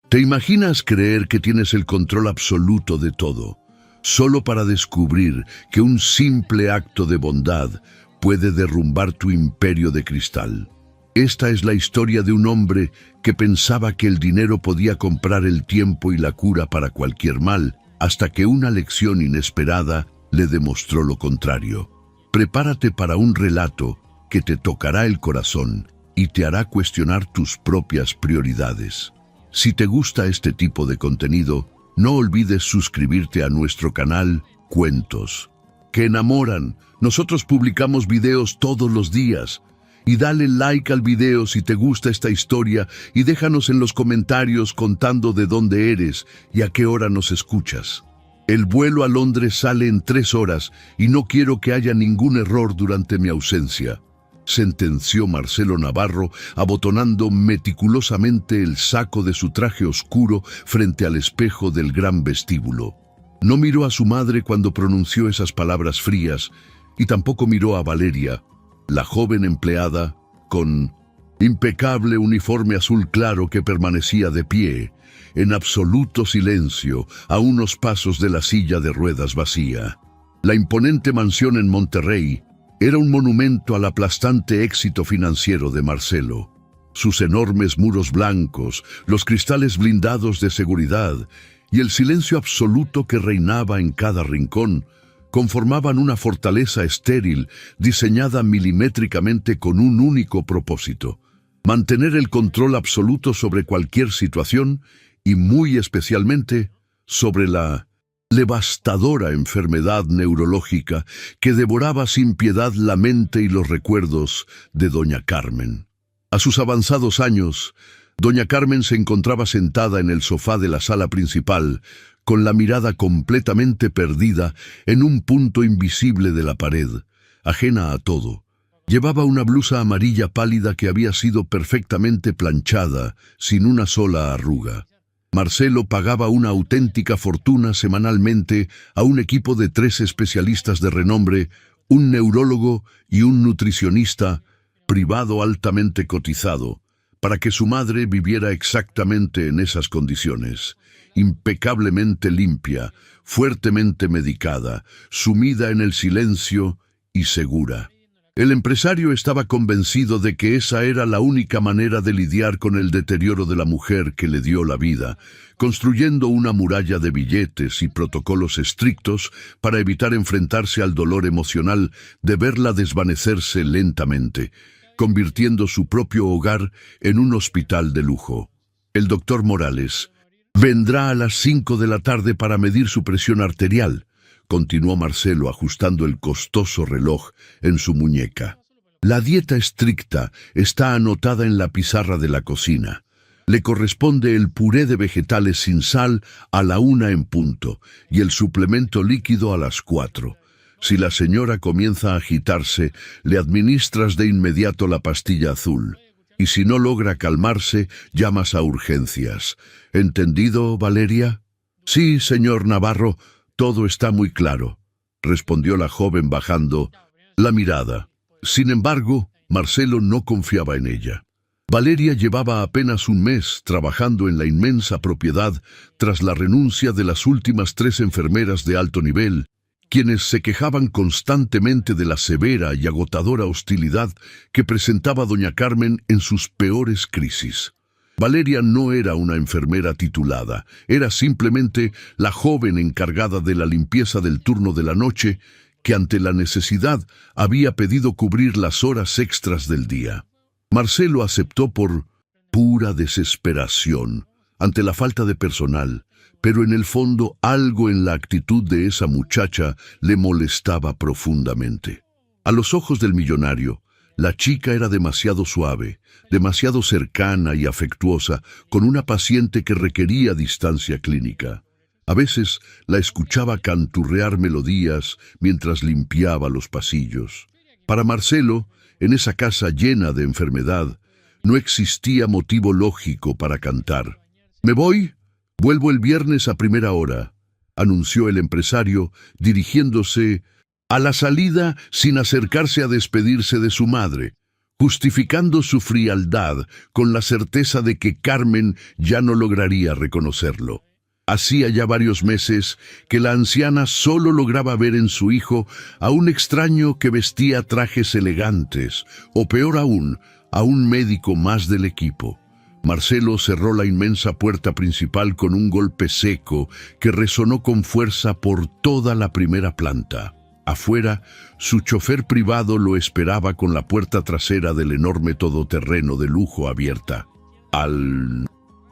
¿Te imaginas creer que tienes el control absoluto de todo, solo para descubrir que un simple acto de bondad puede derrumbar tu imperio de cristal? Esta es la historia de un hombre que pensaba que el dinero podía comprar el tiempo y la cura para cualquier mal, hasta que una lección inesperada le demostró lo contrario. Prepárate para un relato que te tocará el corazón y te hará cuestionar tus propias prioridades. Si te gusta este tipo de contenido, no olvides suscribirte a nuestro canal Cuentos que Enamoran. Nosotros publicamos videos todos los días. Y dale like al video si te gusta esta historia y déjanos en los comentarios contando de dónde eres y a qué hora nos escuchas. El vuelo a Londres sale en 3 horas y no quiero que haya ningún error durante mi ausencia, sentenció Marcelo Navarro, abotonando meticulosamente el saco de su traje oscuro frente al espejo del gran vestíbulo. No miró a su madre cuando pronunció esas palabras frías y tampoco miró a Valeria, la joven empleada, con impecable uniforme azul claro que permanecía de pie, en absoluto silencio, a unos pasos de la silla de ruedas vacía. La imponente mansión en Monterrey era un monumento al aplastante éxito financiero de Marcelo. Sus enormes muros blancos, los cristales blindados de seguridad y el silencio absoluto que reinaba en cada rincón conformaban una fortaleza estéril diseñada milimétricamente con un único propósito: mantener el control absoluto sobre cualquier situación y muy especialmente sobre la devastadora enfermedad neurológica que devoraba sin piedad la mente y los recuerdos de doña Carmen. A sus avanzados años, doña Carmen se encontraba sentada en el sofá de la sala principal, con la mirada completamente perdida en un punto invisible de la pared, ajena a todo. Llevaba una blusa amarilla pálida que había sido perfectamente planchada, sin una sola arruga. Marcelo pagaba una auténtica fortuna semanalmente a un equipo de 3 especialistas de renombre, un neurólogo y un nutricionista privado altamente cotizado, para que su madre viviera exactamente en esas condiciones: impecablemente limpia, fuertemente medicada, sumida en el silencio y segura. El empresario estaba convencido de que esa era la única manera de lidiar con el deterioro de la mujer que le dio la vida, construyendo una muralla de billetes y protocolos estrictos para evitar enfrentarse al dolor emocional de verla desvanecerse lentamente, convirtiendo su propio hogar en un hospital de lujo. El doctor Morales vendrá a las 5 de la tarde para medir su presión arterial, continuó Marcelo ajustando el costoso reloj en su muñeca. La dieta estricta está anotada en la pizarra de la cocina. Le corresponde el puré de vegetales sin sal a la 1 en punto y el suplemento líquido a las 4. Si la señora comienza a agitarse, le administras de inmediato la pastilla azul. Y si no logra calmarse, llamas a urgencias. ¿Entendido, Valeria? Sí, señor Navarro. Todo está muy claro, respondió la joven bajando la mirada. Sin embargo, Marcelo no confiaba en ella. Valeria llevaba apenas un mes trabajando en la inmensa propiedad tras la renuncia de las últimas 3 enfermeras de alto nivel, quienes se quejaban constantemente de la severa y agotadora hostilidad que presentaba doña Carmen en sus peores crisis. Valeria no era una enfermera titulada, era simplemente la joven encargada de la limpieza del turno de la noche que ante la necesidad había pedido cubrir las horas extras del día. Marcelo aceptó por pura desesperación ante la falta de personal, pero en el fondo algo en la actitud de esa muchacha le molestaba profundamente. A los ojos del millonario, la chica era demasiado suave, demasiado cercana y afectuosa con una paciente que requería distancia clínica. A veces la escuchaba canturrear melodías mientras limpiaba los pasillos. Para Marcelo, en esa casa llena de enfermedad, no existía motivo lógico para cantar. «Me voy, vuelvo el viernes a primera hora», anunció el empresario, dirigiéndose a la salida sin acercarse a despedirse de su madre, justificando su frialdad con la certeza de que Carmen ya no lograría reconocerlo. Hacía ya varios meses que la anciana solo lograba ver en su hijo a un extraño que vestía trajes elegantes, o peor aún, a un médico más del equipo. Marcelo cerró la inmensa puerta principal con un golpe seco que resonó con fuerza por toda la primera planta. Afuera, su chofer privado lo esperaba con la puerta trasera del enorme todoterreno de lujo abierta. ¿Al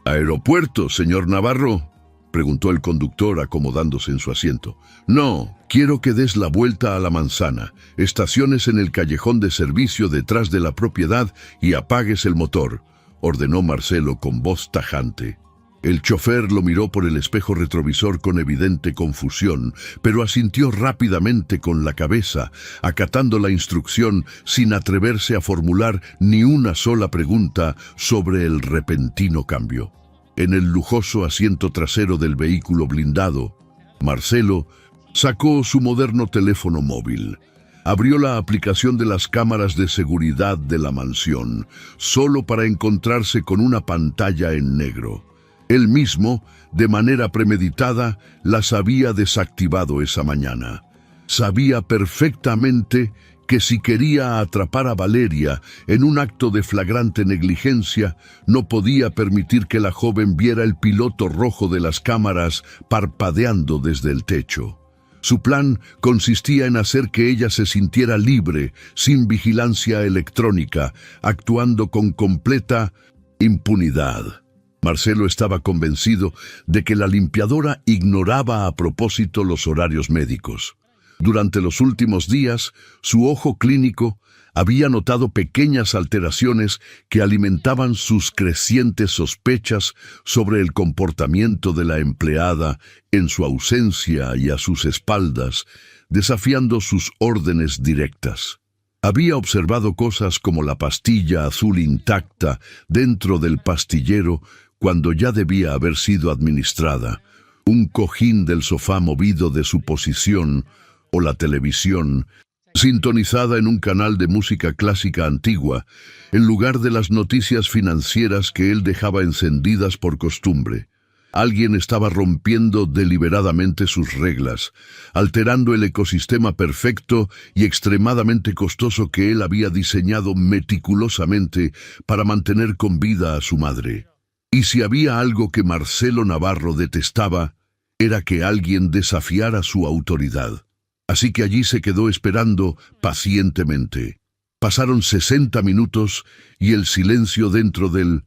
aeropuerto, señor Navarro?, preguntó el conductor acomodándose en su asiento. No, quiero que des la vuelta a la manzana, estaciones en el callejón de servicio detrás de la propiedad y apagues el motor, ordenó Marcelo con voz tajante. El chofer lo miró por el espejo retrovisor con evidente confusión, pero asintió rápidamente con la cabeza, acatando la instrucción sin atreverse a formular ni una sola pregunta sobre el repentino cambio. En el lujoso asiento trasero del vehículo blindado, Marcelo sacó su moderno teléfono móvil. Abrió la aplicación de las cámaras de seguridad de la mansión, solo para encontrarse con una pantalla en negro. Él mismo, de manera premeditada, las había desactivado esa mañana. Sabía perfectamente que si quería atrapar a Valeria en un acto de flagrante negligencia, no podía permitir que la joven viera el piloto rojo de las cámaras parpadeando desde el techo. Su plan consistía en hacer que ella se sintiera libre, sin vigilancia electrónica, actuando con completa impunidad. Marcelo estaba convencido de que la limpiadora ignoraba a propósito los horarios médicos. Durante los últimos días, su ojo clínico había notado pequeñas alteraciones que alimentaban sus crecientes sospechas sobre el comportamiento de la empleada en su ausencia y a sus espaldas, desafiando sus órdenes directas. Había observado cosas como la pastilla azul intacta dentro del pastillero cuando ya debía haber sido administrada, un cojín del sofá movido de su posición, o la televisión, sintonizada en un canal de música clásica antigua, en lugar de las noticias financieras que él dejaba encendidas por costumbre. Alguien estaba rompiendo deliberadamente sus reglas, alterando el ecosistema perfecto y extremadamente costoso que él había diseñado meticulosamente para mantener con vida a su madre. Y si había algo que Marcelo Navarro detestaba, era que alguien desafiara su autoridad. Así que allí se quedó esperando pacientemente. Pasaron 60 minutos y el silencio dentro del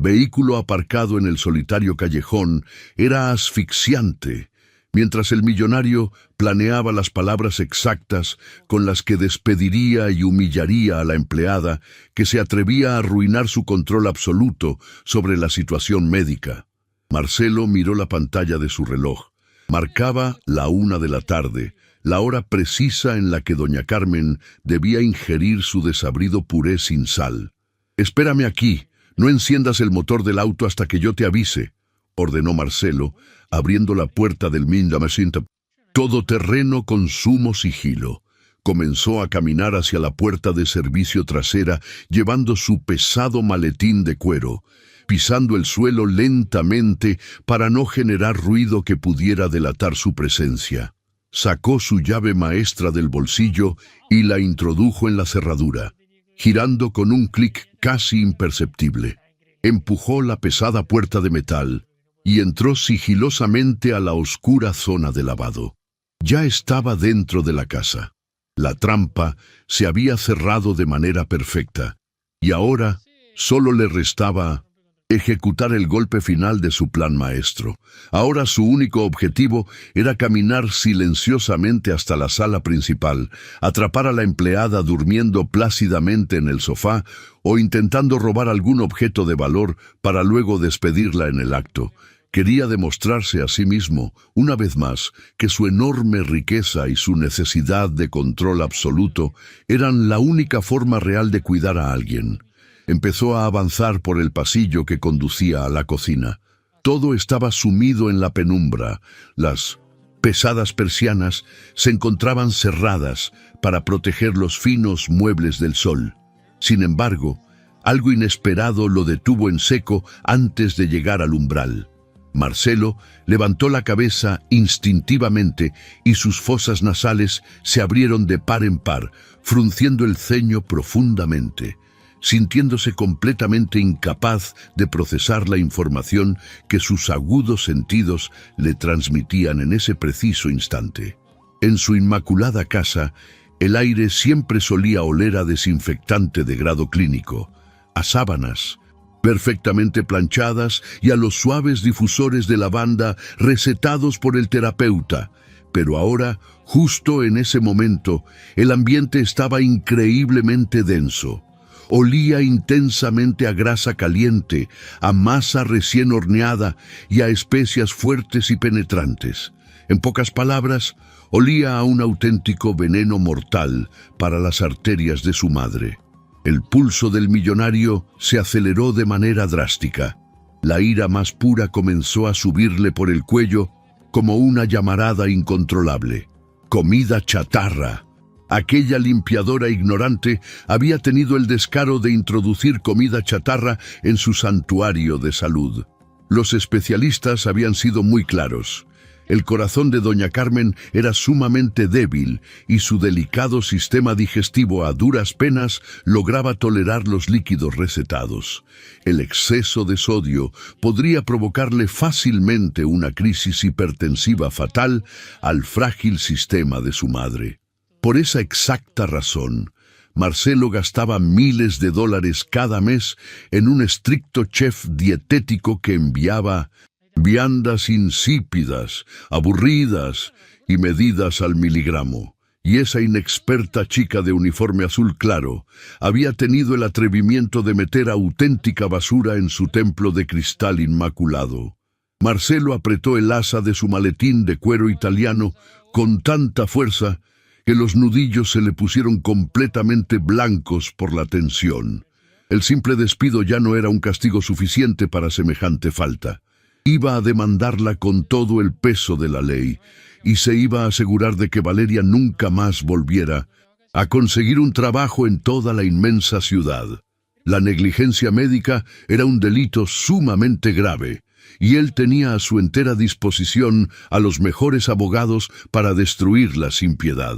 vehículo aparcado en el solitario callejón era asfixiante, mientras el millonario planeaba las palabras exactas con las que despediría y humillaría a la empleada que se atrevía a arruinar su control absoluto sobre la situación médica. Marcelo miró la pantalla de su reloj. Marcaba la 1 de la tarde, la hora precisa en la que doña Carmen debía ingerir su desabrido puré sin sal. «Espérame aquí, no enciendas el motor del auto hasta que yo te avise», ordenó Marcelo, abriendo la puerta del todoterreno con sumo sigilo. Comenzó a caminar hacia la puerta de servicio trasera, llevando su pesado maletín de cuero, pisando el suelo lentamente para no generar ruido que pudiera delatar su presencia. Sacó su llave maestra del bolsillo y la introdujo en la cerradura, girando con un clic casi imperceptible. Empujó la pesada puerta de metal y entró sigilosamente a la oscura zona de lavado. Ya estaba dentro de la casa. La trampa se había cerrado de manera perfecta, y ahora solo le restaba ejecutar el golpe final de su plan maestro. Ahora su único objetivo era caminar silenciosamente hasta la sala principal, atrapar a la empleada durmiendo plácidamente en el sofá o intentando robar algún objeto de valor para luego despedirla en el acto. Quería demostrarse a sí mismo, una vez más, que su enorme riqueza y su necesidad de control absoluto eran la única forma real de cuidar a alguien. Empezó a avanzar por el pasillo que conducía a la cocina. Todo estaba sumido en la penumbra. Las pesadas persianas se encontraban cerradas para proteger los finos muebles del sol. Sin embargo, algo inesperado lo detuvo en seco antes de llegar al umbral. Marcelo levantó la cabeza instintivamente y sus fosas nasales se abrieron de par en par, frunciendo el ceño profundamente, sintiéndose completamente incapaz de procesar la información que sus agudos sentidos le transmitían en ese preciso instante. En su inmaculada casa, el aire siempre solía oler a desinfectante de grado clínico, a sábanas perfectamente planchadas y a los suaves difusores de lavanda recetados por el terapeuta. Pero ahora, justo en ese momento, el ambiente estaba increíblemente denso. Olía intensamente a grasa caliente, a masa recién horneada y a especias fuertes y penetrantes. En pocas palabras, olía a un auténtico veneno mortal para las arterias de su madre. El pulso del millonario se aceleró de manera drástica. La ira más pura comenzó a subirle por el cuello como una llamarada incontrolable. Comida chatarra. Aquella limpiadora ignorante había tenido el descaro de introducir comida chatarra en su santuario de salud. Los especialistas habían sido muy claros. El corazón de doña Carmen era sumamente débil y su delicado sistema digestivo a duras penas lograba tolerar los líquidos recetados. El exceso de sodio podría provocarle fácilmente una crisis hipertensiva fatal al frágil sistema de su madre. Por esa exacta razón, Marcelo gastaba miles de dólares cada mes en un estricto chef dietético que enviaba viandas insípidas, aburridas y medidas al miligramo. Y esa inexperta chica de uniforme azul claro había tenido el atrevimiento de meter auténtica basura en su templo de cristal inmaculado. Marcelo apretó el asa de su maletín de cuero italiano con tanta fuerza que los nudillos se le pusieron completamente blancos por la tensión. El simple despido ya no era un castigo suficiente para semejante falta. Iba a demandarla con todo el peso de la ley y se iba a asegurar de que Valeria nunca más volviera a conseguir un trabajo en toda la inmensa ciudad. La negligencia médica era un delito sumamente grave y él tenía a su entera disposición a los mejores abogados para destruirla sin piedad.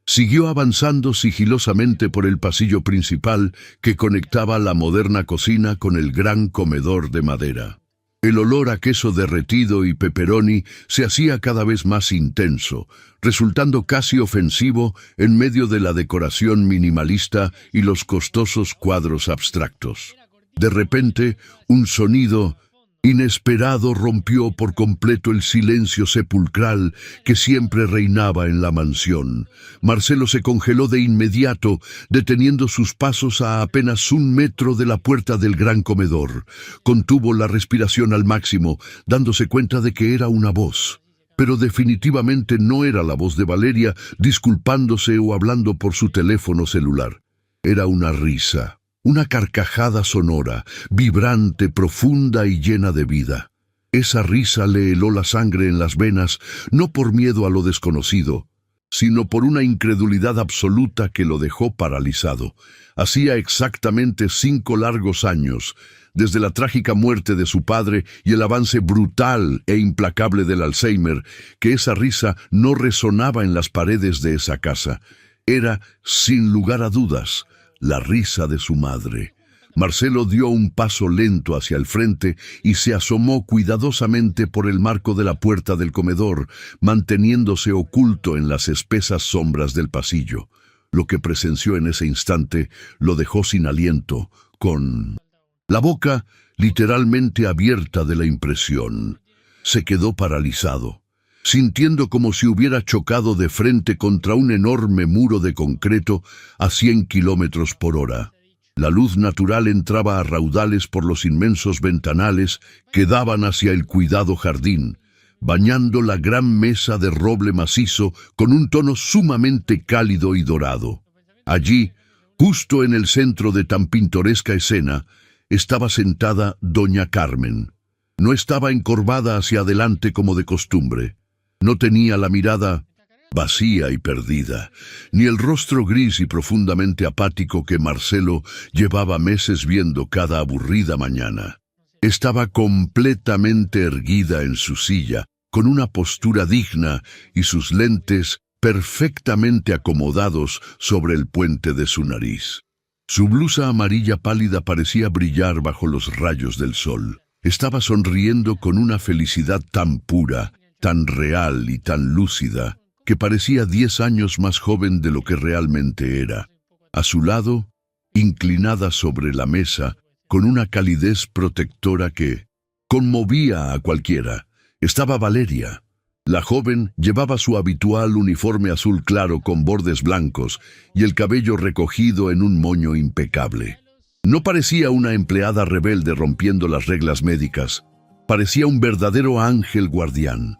Siguió avanzando sigilosamente por el pasillo principal que conectaba la moderna cocina con el gran comedor de madera. El olor a queso derretido y pepperoni se hacía cada vez más intenso, resultando casi ofensivo en medio de la decoración minimalista y los costosos cuadros abstractos. De repente, un sonido inesperado rompió por completo el silencio sepulcral que siempre reinaba en la mansión. Marcelo se congeló de inmediato, deteniendo sus pasos a apenas 1 metro de la puerta del gran comedor. Contuvo la respiración al máximo, dándose cuenta de que era una voz. Pero definitivamente no era la voz de Valeria disculpándose o hablando por su teléfono celular. Era una risa. Una carcajada sonora, vibrante, profunda y llena de vida. Esa risa le heló la sangre en las venas, no por miedo a lo desconocido, sino por una incredulidad absoluta que lo dejó paralizado. Hacía exactamente 5 largos años, desde la trágica muerte de su padre y el avance brutal e implacable del Alzheimer, que esa risa no resonaba en las paredes de esa casa. Era, sin lugar a dudas, la risa de su madre. Marcelo dio un paso lento hacia el frente y se asomó cuidadosamente por el marco de la puerta del comedor, manteniéndose oculto en las espesas sombras del pasillo. Lo que presenció en ese instante lo dejó sin aliento, con la boca literalmente abierta de la impresión. Se quedó paralizado, sintiendo como si hubiera chocado de frente contra un enorme muro de concreto a 100 kilómetros por hora. La luz natural entraba a raudales por los inmensos ventanales que daban hacia el cuidado jardín, bañando la gran mesa de roble macizo con un tono sumamente cálido y dorado. Allí, justo en el centro de tan pintoresca escena, estaba sentada doña Carmen. No estaba encorvada hacia adelante como de costumbre. No tenía la mirada vacía y perdida, ni el rostro gris y profundamente apático que Marcelo llevaba meses viendo cada aburrida mañana. Estaba completamente erguida en su silla, con una postura digna y sus lentes perfectamente acomodados sobre el puente de su nariz. Su blusa amarilla pálida parecía brillar bajo los rayos del sol. Estaba sonriendo con una felicidad tan pura, tan real y tan lúcida, que parecía 10 años más joven de lo que realmente era. A su lado, inclinada sobre la mesa, con una calidez protectora que conmovía a cualquiera, estaba Valeria. La joven llevaba su habitual uniforme azul claro con bordes blancos y el cabello recogido en un moño impecable. No parecía una empleada rebelde rompiendo las reglas médicas. Parecía un verdadero ángel guardián.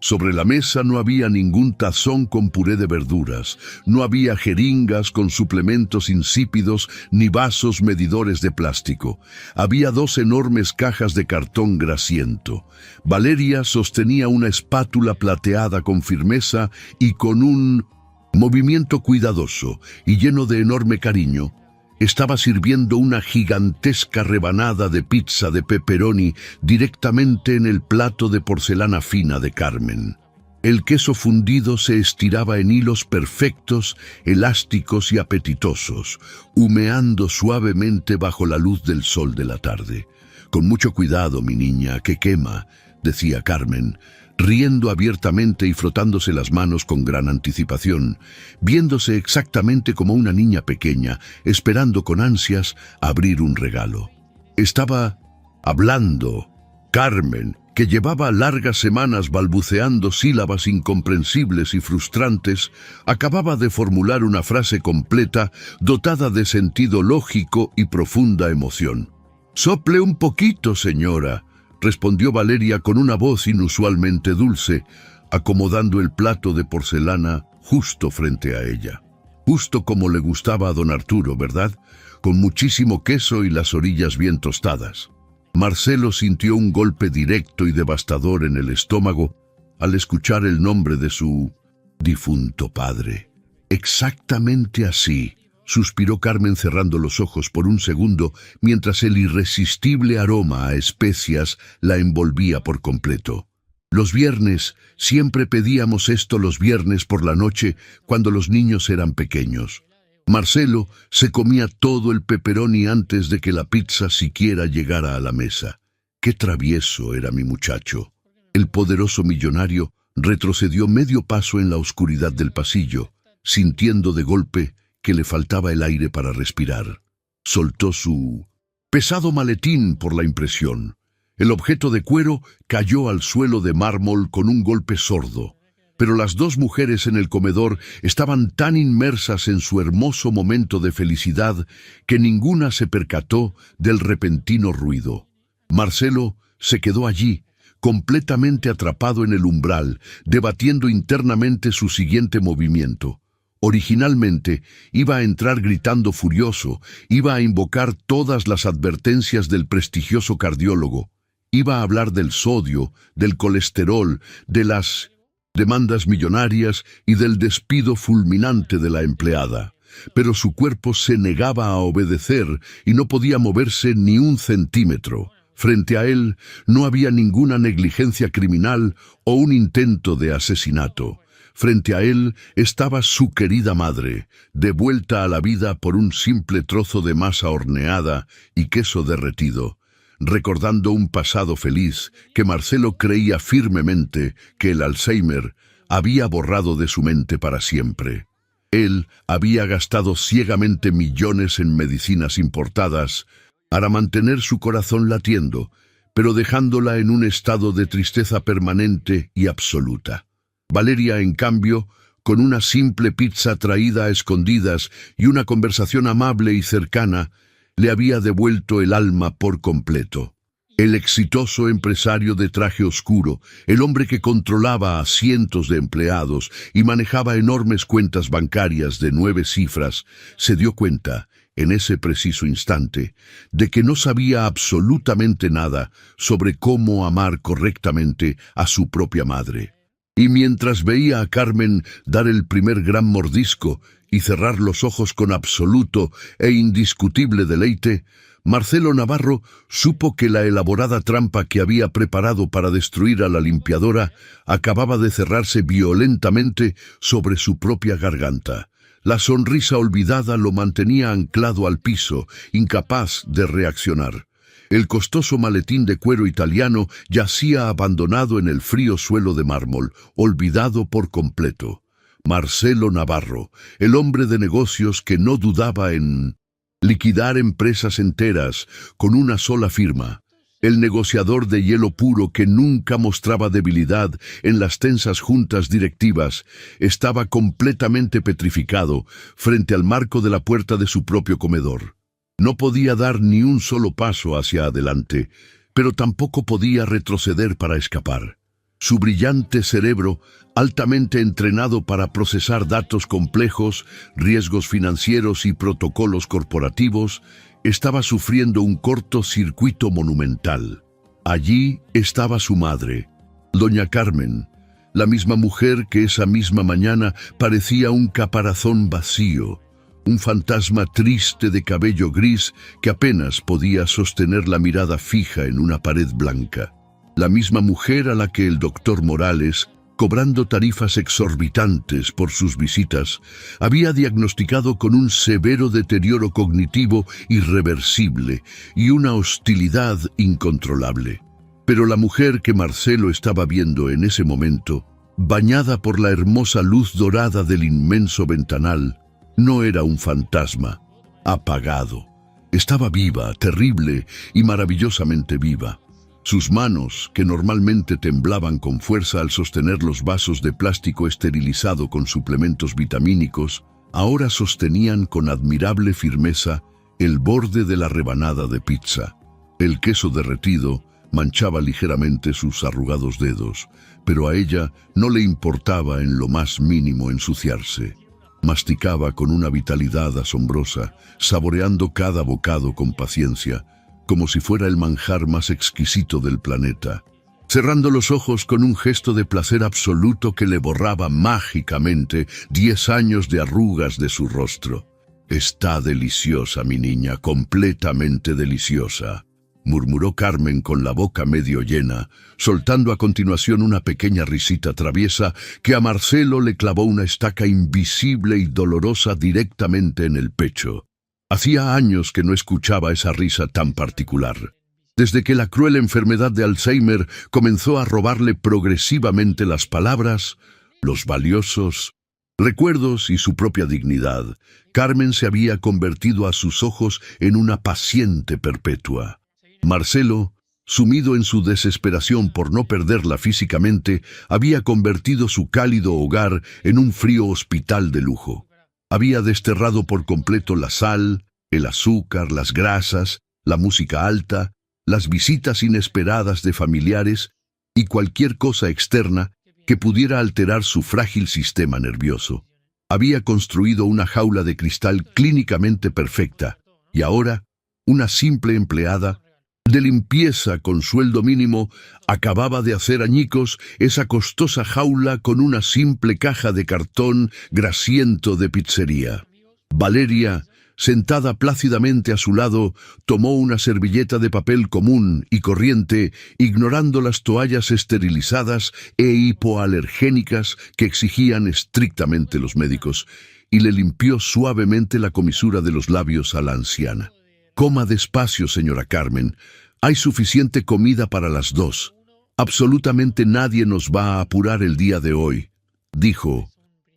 Sobre la mesa no había ningún tazón con puré de verduras, no había jeringas con suplementos insípidos ni vasos medidores de plástico. Había 2 enormes cajas de cartón grasiento. Valeria sostenía una espátula plateada con firmeza y con un movimiento cuidadoso y lleno de enorme cariño. Estaba sirviendo una gigantesca rebanada de pizza de pepperoni directamente en el plato de porcelana fina de Carmen. El queso fundido se estiraba en hilos perfectos, elásticos y apetitosos, humeando suavemente bajo la luz del sol de la tarde. «Con mucho cuidado, mi niña, que quema», decía Carmen, riendo abiertamente y frotándose las manos con gran anticipación, viéndose exactamente como una niña pequeña, esperando con ansias abrir un regalo. Estaba hablando. Carmen, que llevaba largas semanas balbuceando sílabas incomprensibles y frustrantes, acababa de formular una frase completa, dotada de sentido lógico y profunda emoción. «Sople un poquito, señora», respondió Valeria con una voz inusualmente dulce, acomodando el plato de porcelana justo frente a ella. Justo como le gustaba a don Arturo, ¿verdad? Con muchísimo queso y las orillas bien tostadas. Marcelo sintió un golpe directo y devastador en el estómago al escuchar el nombre de su difunto padre. «Exactamente así», suspiró Carmen cerrando los ojos por un segundo mientras el irresistible aroma a especias la envolvía por completo. Los viernes, siempre pedíamos esto los viernes por la noche cuando los niños eran pequeños. Marcelo se comía todo el pepperoni antes de que la pizza siquiera llegara a la mesa. ¡Qué travieso era mi muchacho! El poderoso millonario retrocedió medio paso en la oscuridad del pasillo, sintiendo de golpe que le faltaba el aire para respirar. Soltó su pesado maletín por la impresión. El objeto de cuero cayó al suelo de mármol con un golpe sordo, pero las 2 mujeres en el comedor estaban tan inmersas en su hermoso momento de felicidad que ninguna se percató del repentino ruido. Marcelo se quedó allí, completamente atrapado en el umbral, debatiendo internamente su siguiente movimiento. Originalmente, iba a entrar gritando furioso, iba a invocar todas las advertencias del prestigioso cardiólogo, iba a hablar del sodio, del colesterol, de las demandas millonarias y del despido fulminante de la empleada. Pero su cuerpo se negaba a obedecer y no podía moverse ni un centímetro. Frente a él no había ninguna negligencia criminal o un intento de asesinato. Frente a él estaba su querida madre, devuelta a la vida por un simple trozo de masa horneada y queso derretido, recordando un pasado feliz que Marcelo creía firmemente que el Alzheimer había borrado de su mente para siempre. Él había gastado ciegamente millones en medicinas importadas para mantener su corazón latiendo, pero dejándola en un estado de tristeza permanente y absoluta. Valeria, en cambio, con una simple pizza traída a escondidas y una conversación amable y cercana, le había devuelto el alma por completo. El exitoso empresario de traje oscuro, el hombre que controlaba a cientos de empleados y manejaba enormes cuentas bancarias de 9 cifras, se dio cuenta, en ese preciso instante, de que no sabía absolutamente nada sobre cómo amar correctamente a su propia madre. Y mientras veía a Carmen dar el primer gran mordisco y cerrar los ojos con absoluto e indiscutible deleite, Marcelo Navarro supo que la elaborada trampa que había preparado para destruir a la limpiadora acababa de cerrarse violentamente sobre su propia garganta. La sonrisa olvidada lo mantenía anclado al piso, incapaz de reaccionar. El costoso maletín de cuero italiano yacía abandonado en el frío suelo de mármol, olvidado por completo. Marcelo Navarro, el hombre de negocios que no dudaba en liquidar empresas enteras con una sola firma. El negociador de hielo puro que nunca mostraba debilidad en las tensas juntas directivas, estaba completamente petrificado frente al marco de la puerta de su propio comedor. No podía dar ni un solo paso hacia adelante, pero tampoco podía retroceder para escapar. Su brillante cerebro, altamente entrenado para procesar datos complejos, riesgos financieros y protocolos corporativos, estaba sufriendo un cortocircuito monumental. Allí estaba su madre, doña Carmen, la misma mujer que esa misma mañana parecía un caparazón vacío, un fantasma triste de cabello gris que apenas podía sostener la mirada fija en una pared blanca. La misma mujer a la que el doctor Morales, cobrando tarifas exorbitantes por sus visitas, había diagnosticado con un severo deterioro cognitivo irreversible y una hostilidad incontrolable. Pero la mujer que Marcelo estaba viendo en ese momento, bañada por la hermosa luz dorada del inmenso ventanal, no era un fantasma, apagado. Estaba viva, terrible y maravillosamente viva. Sus manos, que normalmente temblaban con fuerza al sostener los vasos de plástico esterilizado con suplementos vitamínicos, ahora sostenían con admirable firmeza el borde de la rebanada de pizza. El queso derretido manchaba ligeramente sus arrugados dedos, pero a ella no le importaba en lo más mínimo ensuciarse. Masticaba con una vitalidad asombrosa, saboreando cada bocado con paciencia, como si fuera el manjar más exquisito del planeta, cerrando los ojos con un gesto de placer absoluto que le borraba mágicamente 10 años de arrugas de su rostro. «Está deliciosa, mi niña, completamente deliciosa», murmuró Carmen con la boca medio llena, soltando a continuación una pequeña risita traviesa que a Marcelo le clavó una estaca invisible y dolorosa directamente en el pecho. Hacía años que no escuchaba esa risa tan particular. Desde que la cruel enfermedad de Alzheimer comenzó a robarle progresivamente las palabras, los valiosos recuerdos y su propia dignidad, Carmen se había convertido a sus ojos en una paciente perpetua. Marcelo, sumido en su desesperación por no perderla físicamente, había convertido su cálido hogar en un frío hospital de lujo. Había desterrado por completo la sal, el azúcar, las grasas, la música alta, las visitas inesperadas de familiares y cualquier cosa externa que pudiera alterar su frágil sistema nervioso. Había construido una jaula de cristal clínicamente perfecta y ahora una simple empleada de limpieza con sueldo mínimo acababa de hacer añicos esa costosa jaula con una simple caja de cartón grasiento de pizzería. Valeria, sentada plácidamente a su lado, tomó una servilleta de papel común y corriente, ignorando las toallas esterilizadas e hipoalergénicas que exigían estrictamente los médicos, y le limpió suavemente la comisura de los labios a la anciana. «Coma despacio, señora Carmen. Hay suficiente comida para las dos. Absolutamente nadie nos va a apurar el día de hoy», dijo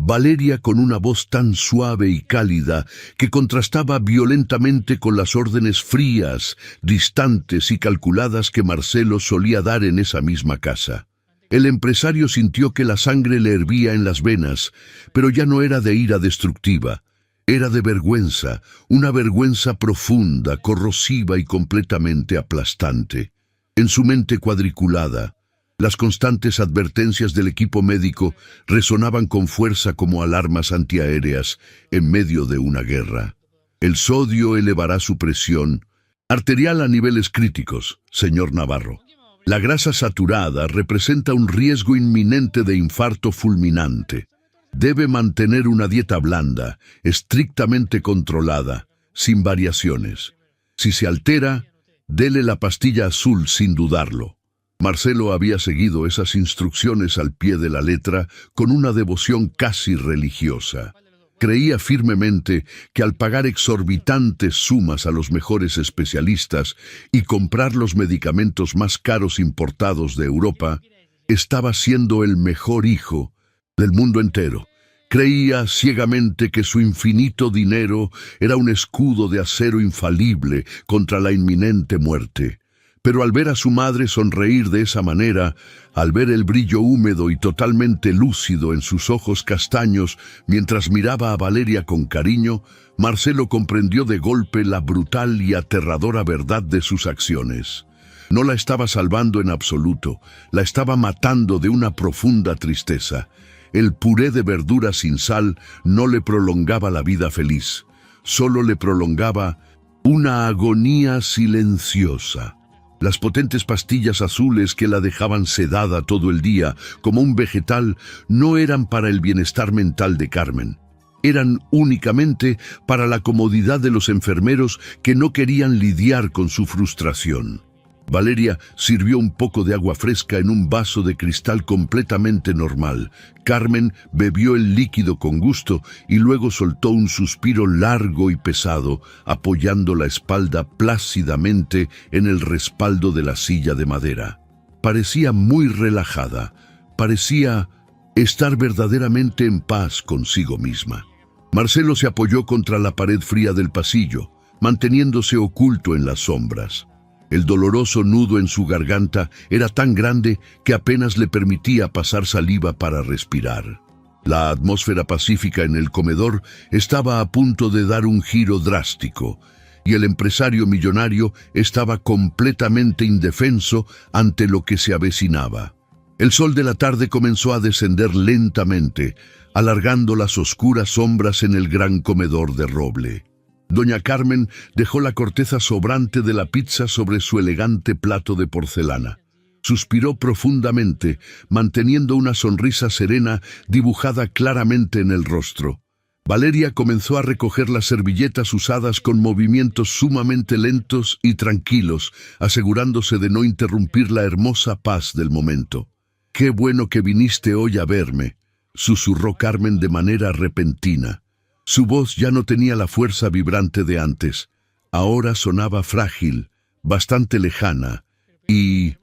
Valeria con una voz tan suave y cálida que contrastaba violentamente con las órdenes frías, distantes y calculadas que Marcelo solía dar en esa misma casa. El empresario sintió que la sangre le hervía en las venas, pero ya no era de ira destructiva. Era de vergüenza, una vergüenza profunda, corrosiva y completamente aplastante. En su mente cuadriculada, las constantes advertencias del equipo médico resonaban con fuerza como alarmas antiaéreas en medio de una guerra. El sodio elevará su presión arterial a niveles críticos, señor Navarro. La grasa saturada representa un riesgo inminente de infarto fulminante. Debe mantener una dieta blanda, estrictamente controlada, sin variaciones. Si se altera, dele la pastilla azul sin dudarlo. Marcelo había seguido esas instrucciones al pie de la letra con una devoción casi religiosa. Creía firmemente que al pagar exorbitantes sumas a los mejores especialistas y comprar los medicamentos más caros importados de Europa, estaba siendo el mejor hijo del mundo entero. Creía ciegamente que su infinito dinero era un escudo de acero infalible contra la inminente muerte. Pero al ver a su madre sonreír de esa manera, al ver el brillo húmedo y totalmente lúcido en sus ojos castaños mientras miraba a Valeria con cariño, Marcelo comprendió de golpe la brutal y aterradora verdad de sus acciones. No la estaba salvando en absoluto, la estaba matando de una profunda tristeza. El puré de verduras sin sal no le prolongaba la vida feliz, solo le prolongaba una agonía silenciosa. Las potentes pastillas azules que la dejaban sedada todo el día, como un vegetal, no eran para el bienestar mental de Carmen. Eran únicamente para la comodidad de los enfermeros que no querían lidiar con su frustración. Valeria sirvió un poco de agua fresca en un vaso de cristal completamente normal. Carmen bebió el líquido con gusto y luego soltó un suspiro largo y pesado, apoyando la espalda plácidamente en el respaldo de la silla de madera. Parecía muy relajada, parecía estar verdaderamente en paz consigo misma. Marcelo se apoyó contra la pared fría del pasillo, manteniéndose oculto en las sombras. El doloroso nudo en su garganta era tan grande que apenas le permitía pasar saliva para respirar. La atmósfera pacífica en el comedor estaba a punto de dar un giro drástico, y el empresario millonario estaba completamente indefenso ante lo que se avecinaba. El sol de la tarde comenzó a descender lentamente, alargando las oscuras sombras en el gran comedor de roble. Doña Carmen dejó la corteza sobrante de la pizza sobre su elegante plato de porcelana. Suspiró profundamente, manteniendo una sonrisa serena dibujada claramente en el rostro. Valeria comenzó a recoger las servilletas usadas con movimientos sumamente lentos y tranquilos, asegurándose de no interrumpir la hermosa paz del momento. «Qué bueno que viniste hoy a verme», susurró Carmen de manera repentina. Su voz ya no tenía la fuerza vibrante de antes. Ahora sonaba frágil, bastante lejana y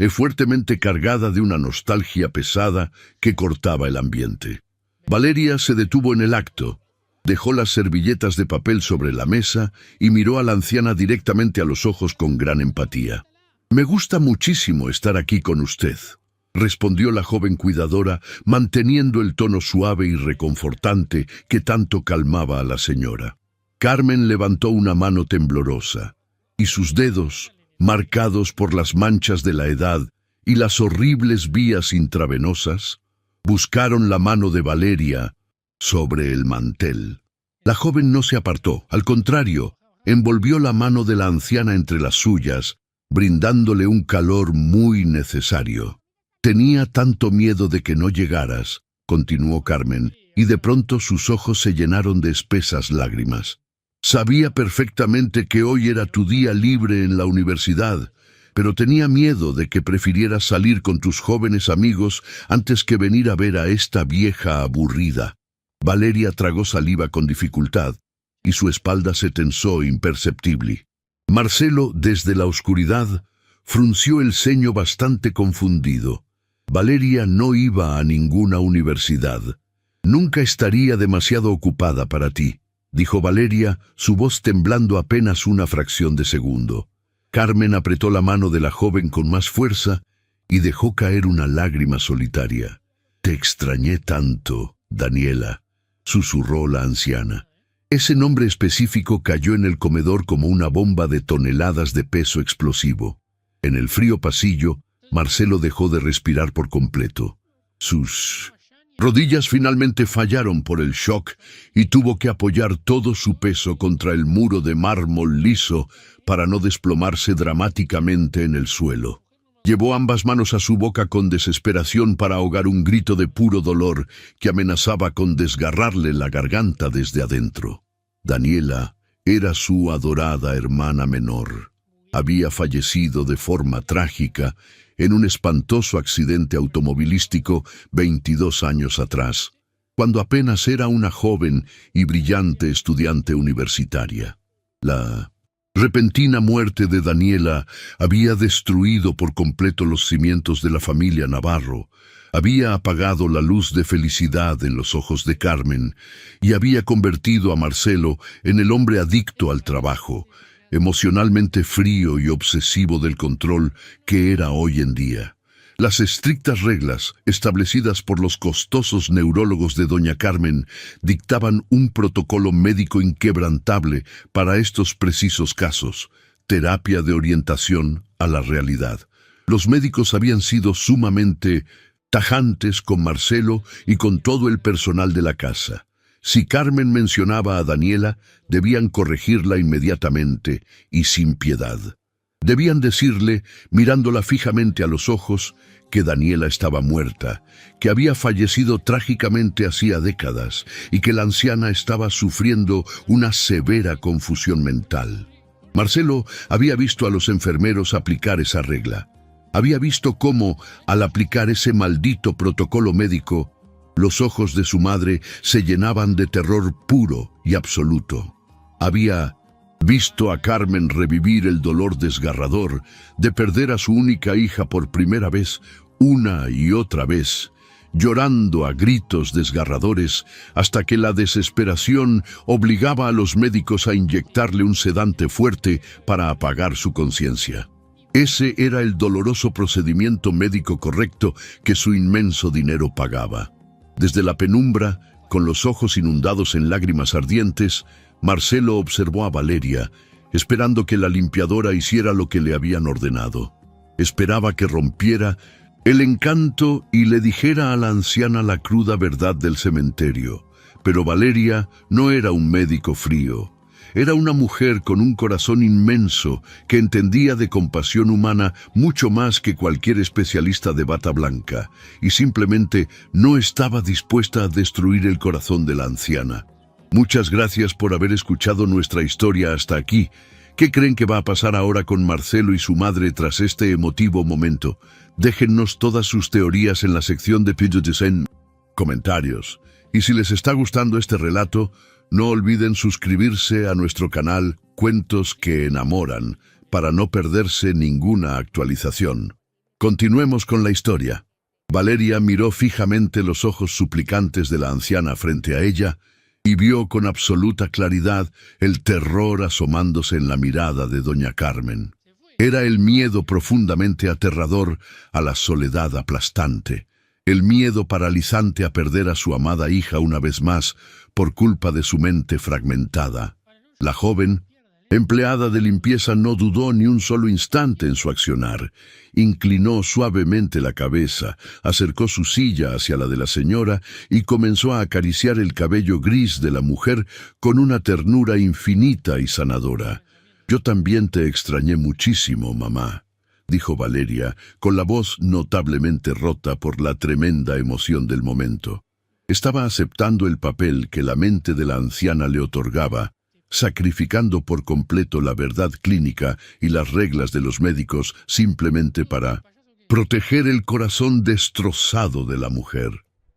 fuertemente cargada de una nostalgia pesada que cortaba el ambiente. Valeria se detuvo en el acto, dejó las servilletas de papel sobre la mesa y miró a la anciana directamente a los ojos con gran empatía. «Me gusta muchísimo estar aquí con usted», respondió la joven cuidadora, manteniendo el tono suave y reconfortante que tanto calmaba a la señora. Carmen levantó una mano temblorosa, y sus dedos, marcados por las manchas de la edad y las horribles vías intravenosas, buscaron la mano de Valeria sobre el mantel. La joven no se apartó, al contrario, envolvió la mano de la anciana entre las suyas, brindándole un calor muy necesario. «Tenía tanto miedo de que no llegaras», continuó Carmen, y de pronto sus ojos se llenaron de espesas lágrimas. «Sabía perfectamente que hoy era tu día libre en la universidad, pero tenía miedo de que prefirieras salir con tus jóvenes amigos antes que venir a ver a esta vieja aburrida». Valeria tragó saliva con dificultad, y su espalda se tensó imperceptible. Marcelo, desde la oscuridad, frunció el ceño bastante confundido. Valeria no iba a ninguna universidad. «Nunca estaría demasiado ocupada para ti», dijo Valeria, su voz temblando apenas una fracción de segundo. Carmen apretó la mano de la joven con más fuerza y dejó caer una lágrima solitaria. «Te extrañé tanto, Daniela», susurró la anciana. Ese nombre específico cayó en el comedor como una bomba de toneladas de peso explosivo. En el frío pasillo, Marcelo dejó de respirar por completo. Sus rodillas finalmente fallaron por el shock y tuvo que apoyar todo su peso contra el muro de mármol liso para no desplomarse dramáticamente en el suelo. Llevó ambas manos a su boca con desesperación para ahogar un grito de puro dolor que amenazaba con desgarrarle la garganta desde adentro. Daniela era su adorada hermana menor. Había fallecido de forma trágica en un espantoso accidente automovilístico 22 años atrás, cuando apenas era una joven y brillante estudiante universitaria. La repentina muerte de Daniela había destruido por completo los cimientos de la familia Navarro, había apagado la luz de felicidad en los ojos de Carmen y había convertido a Marcelo en el hombre adicto al trabajo, emocionalmente frío y obsesivo del control que era hoy en día. Las estrictas reglas establecidas por los costosos neurólogos de doña Carmen dictaban un protocolo médico inquebrantable para estos precisos casos: terapia de orientación a la realidad. Los médicos habían sido sumamente tajantes con Marcelo y con todo el personal de la casa. Si Carmen mencionaba a Daniela, debían corregirla inmediatamente y sin piedad. Debían decirle, mirándola fijamente a los ojos, que Daniela estaba muerta, que había fallecido trágicamente hacía décadas y que la anciana estaba sufriendo una severa confusión mental. Marcelo había visto a los enfermeros aplicar esa regla. Había visto cómo, al aplicar ese maldito protocolo médico, los ojos de su madre se llenaban de terror puro y absoluto. Había visto a Carmen revivir el dolor desgarrador de perder a su única hija por primera vez, una y otra vez, llorando a gritos desgarradores hasta que la desesperación obligaba a los médicos a inyectarle un sedante fuerte para apagar su conciencia. Ese era el doloroso procedimiento médico correcto que su inmenso dinero pagaba. Desde la penumbra, con los ojos inundados en lágrimas ardientes, Marcelo observó a Valeria, esperando que la limpiadora hiciera lo que le habían ordenado. Esperaba que rompiera el encanto y le dijera a la anciana la cruda verdad del cementerio. Pero Valeria no era un médico frío. Era una mujer con un corazón inmenso que entendía de compasión humana mucho más que cualquier especialista de bata blanca, y simplemente no estaba dispuesta a destruir el corazón de la anciana. Muchas gracias por haber escuchado nuestra historia hasta aquí. ¿Qué creen que va a pasar ahora con Marcelo y su madre tras este emotivo momento? Déjennos todas sus teorías en la sección de en comentarios. Y si les está gustando este relato, no olviden suscribirse a nuestro canal Cuentos que Enamoran para no perderse ninguna actualización. Continuemos con la historia. Valeria miró fijamente los ojos suplicantes de la anciana frente a ella y vio con absoluta claridad el terror asomándose en la mirada de doña Carmen. Era el miedo profundamente aterrador a la soledad aplastante, el miedo paralizante a perder a su amada hija una vez más por culpa de su mente fragmentada. La joven, empleada de limpieza, no dudó ni un solo instante en su accionar. Inclinó suavemente la cabeza, acercó su silla hacia la de la señora y comenzó a acariciar el cabello gris de la mujer con una ternura infinita y sanadora. «Yo también te extrañé muchísimo, mamá», dijo Valeria, con la voz notablemente rota por la tremenda emoción del momento. Estaba aceptando el papel que la mente de la anciana le otorgaba, sacrificando por completo la verdad clínica y las reglas de los médicos simplemente para proteger el corazón destrozado de la mujer.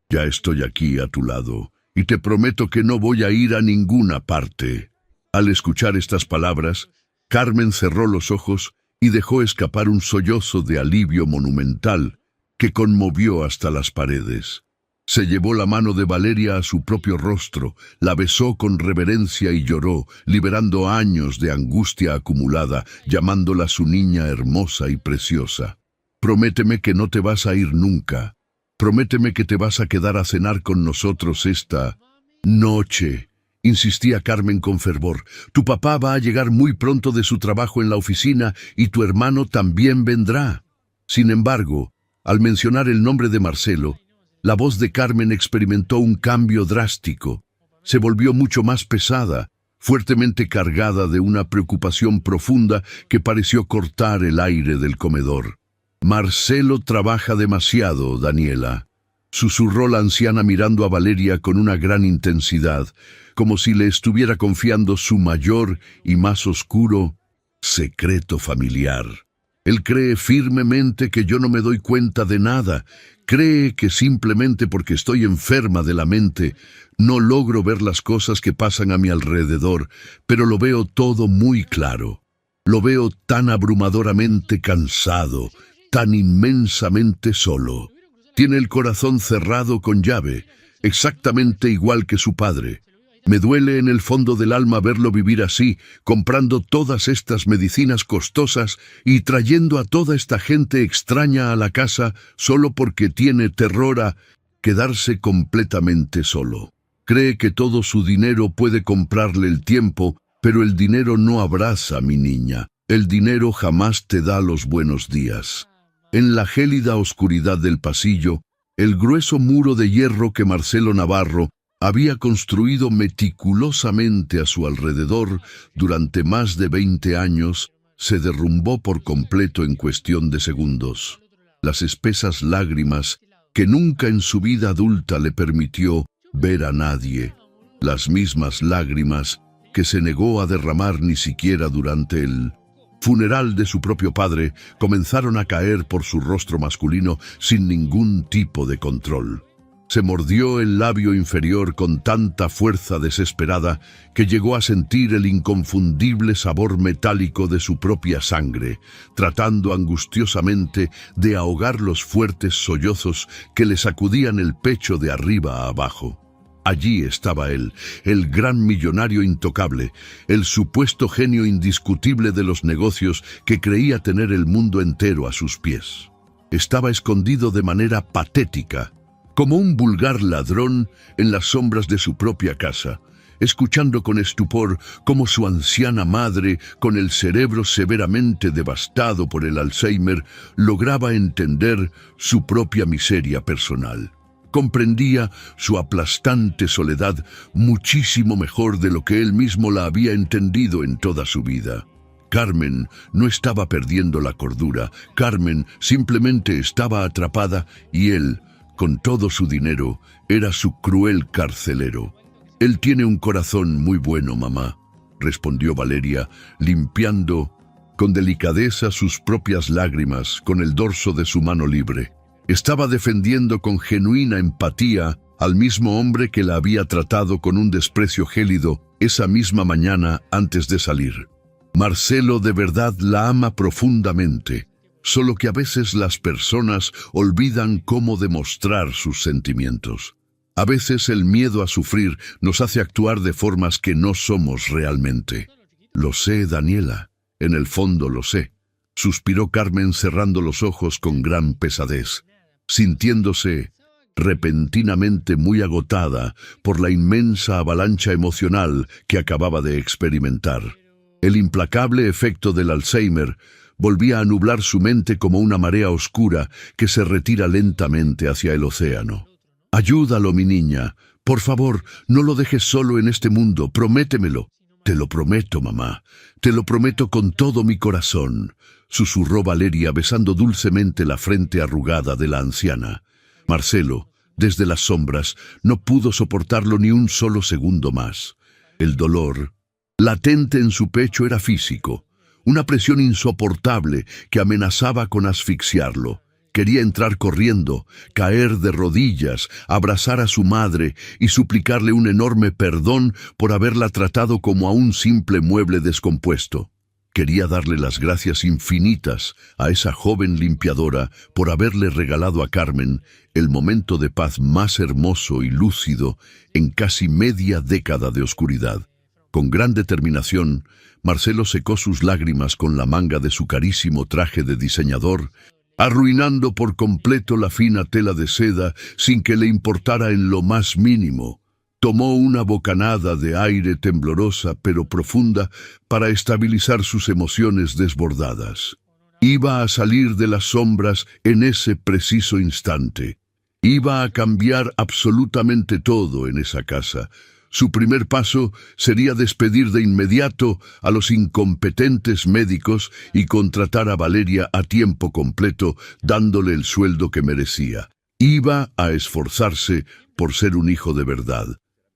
«Ya estoy aquí a tu lado, y te prometo que no voy a ir a ninguna parte». Al escuchar estas palabras, Carmen cerró los ojos y dejó escapar un sollozo de alivio monumental que conmovió hasta las paredes. Se llevó la mano de Valeria a su propio rostro, la besó con reverencia y lloró, liberando años de angustia acumulada, llamándola su niña hermosa y preciosa. «Prométeme que no te vas a ir nunca. Prométeme que te vas a quedar a cenar con nosotros esta noche», insistía Carmen con fervor. «Tu papá va a llegar muy pronto de su trabajo en la oficina y tu hermano también vendrá». Sin embargo, al mencionar el nombre de Marcelo, la voz de Carmen experimentó un cambio drástico. Se volvió mucho más pesada, fuertemente cargada de una preocupación profunda que pareció cortar el aire del comedor. Marcelo trabaja demasiado, Daniela, susurró la anciana mirando a Valeria con una gran intensidad, como si le estuviera confiando su mayor y más oscuro secreto familiar. Él cree firmemente que yo no me doy cuenta de nada. Cree que simplemente porque estoy enferma de la mente, no logro ver las cosas que pasan a mi alrededor, pero lo veo todo muy claro. Lo veo tan abrumadoramente cansado, tan inmensamente solo. Tiene el corazón cerrado con llave, exactamente igual que su padre. Me duele en el fondo del alma verlo vivir así, comprando todas estas medicinas costosas y trayendo a toda esta gente extraña a la casa solo porque tiene terror a quedarse completamente solo. Cree que todo su dinero puede comprarle el tiempo, pero el dinero no abraza, mi niña. El dinero jamás te da los buenos días. En la gélida oscuridad del pasillo, el grueso muro de hierro que Marcelo Navarro había construido meticulosamente a su alrededor durante más de 20 años, se derrumbó por completo en cuestión de segundos. Las espesas lágrimas que nunca en su vida adulta le permitió ver a nadie, las mismas lágrimas que se negó a derramar ni siquiera durante el funeral de su propio padre, comenzaron a caer por su rostro masculino sin ningún tipo de control. Se mordió el labio inferior con tanta fuerza desesperada que llegó a sentir el inconfundible sabor metálico de su propia sangre, tratando angustiosamente de ahogar los fuertes sollozos que le sacudían el pecho de arriba a abajo. Allí estaba él, el gran millonario intocable, el supuesto genio indiscutible de los negocios que creía tener el mundo entero a sus pies. Estaba escondido de manera patética, como un vulgar ladrón en las sombras de su propia casa, escuchando con estupor cómo su anciana madre, con el cerebro severamente devastado por el Alzheimer, lograba entender su propia miseria personal. Comprendía su aplastante soledad muchísimo mejor de lo que él mismo la había entendido en toda su vida. Carmen no estaba perdiendo la cordura, Carmen simplemente estaba atrapada y él, con todo su dinero, era su cruel carcelero. Él tiene un corazón muy bueno, mamá, respondió Valeria, limpiando con delicadeza sus propias lágrimas con el dorso de su mano libre. Estaba defendiendo con genuina empatía al mismo hombre que la había tratado con un desprecio gélido esa misma mañana antes de salir. Marcelo de verdad la ama profundamente, solo que a veces las personas olvidan cómo demostrar sus sentimientos. A veces el miedo a sufrir nos hace actuar de formas que no somos realmente. Lo sé, Daniela, en el fondo lo sé, suspiró Carmen cerrando los ojos con gran pesadez, sintiéndose repentinamente muy agotada por la inmensa avalancha emocional que acababa de experimentar. El implacable efecto del Alzheimer volvía a nublar su mente como una marea oscura que se retira lentamente hacia el océano. «Ayúdalo, mi niña. Por favor, no lo dejes solo en este mundo. Prométemelo». «Te lo prometo, mamá. Te lo prometo con todo mi corazón», susurró Valeria besando dulcemente la frente arrugada de la anciana. Marcelo, desde las sombras, no pudo soportarlo ni un solo segundo más. El dolor, latente en su pecho, era físico, una presión insoportable que amenazaba con asfixiarlo. Quería entrar corriendo, caer de rodillas, abrazar a su madre y suplicarle un enorme perdón por haberla tratado como a un simple mueble descompuesto. Quería darle las gracias infinitas a esa joven limpiadora por haberle regalado a Carmen el momento de paz más hermoso y lúcido en casi media década de oscuridad. Con gran determinación, Marcelo secó sus lágrimas con la manga de su carísimo traje de diseñador, arruinando por completo la fina tela de seda sin que le importara en lo más mínimo. Tomó una bocanada de aire temblorosa pero profunda para estabilizar sus emociones desbordadas. Iba a salir de las sombras en ese preciso instante. Iba a cambiar absolutamente todo en esa casa. Su primer paso sería despedir de inmediato a los incompetentes médicos y contratar a Valeria a tiempo completo, dándole el sueldo que merecía. Iba a esforzarse por ser un hijo de verdad.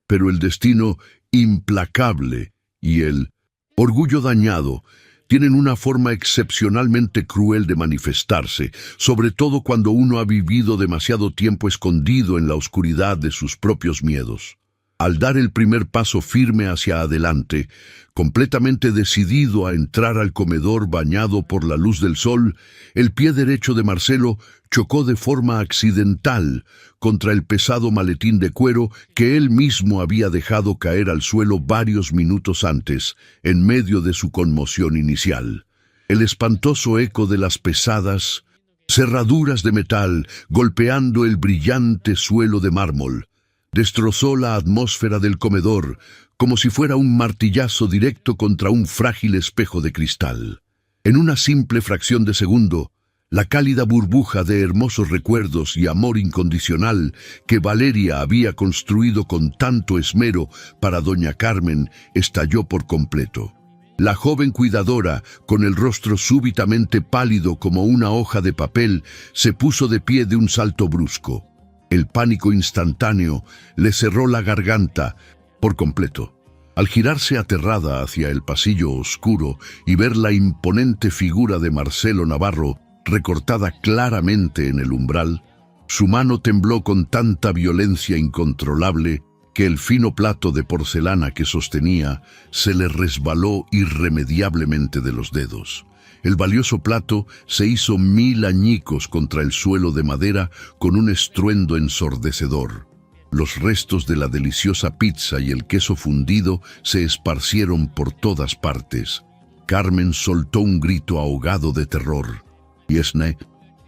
Pero el destino implacable y el orgullo dañado tienen una forma excepcionalmente cruel de manifestarse, sobre todo cuando uno ha vivido demasiado tiempo escondido en la oscuridad de sus propios miedos. Al dar el primer paso firme hacia adelante, completamente decidido a entrar al comedor bañado por la luz del sol, el pie derecho de Marcelo chocó de forma accidental contra el pesado maletín de cuero que él mismo había dejado caer al suelo varios minutos antes, en medio de su conmoción inicial. El espantoso eco de las pesadas cerraduras de metal golpeando el brillante suelo de mármol destrozó la atmósfera del comedor como si fuera un martillazo directo contra un frágil espejo de cristal. En una simple fracción de segundo, la cálida burbuja de hermosos recuerdos y amor incondicional que Valeria había construido con tanto esmero para doña Carmen estalló por completo. La joven cuidadora, con el rostro súbitamente pálido como una hoja de papel, se puso de pie de un salto brusco. El pánico instantáneo le cerró la garganta por completo. Al girarse aterrada hacia el pasillo oscuro y ver la imponente figura de Marcelo Navarro recortada claramente en el umbral, su mano tembló con tanta violencia incontrolable que el fino plato de porcelana que sostenía se le resbaló irremediablemente de los dedos. El valioso plato se hizo 1000 añicos contra el suelo de madera con un estruendo ensordecedor. Los restos de la deliciosa pizza y el queso fundido se esparcieron por todas partes. Carmen soltó un grito ahogado de terror. Yesne,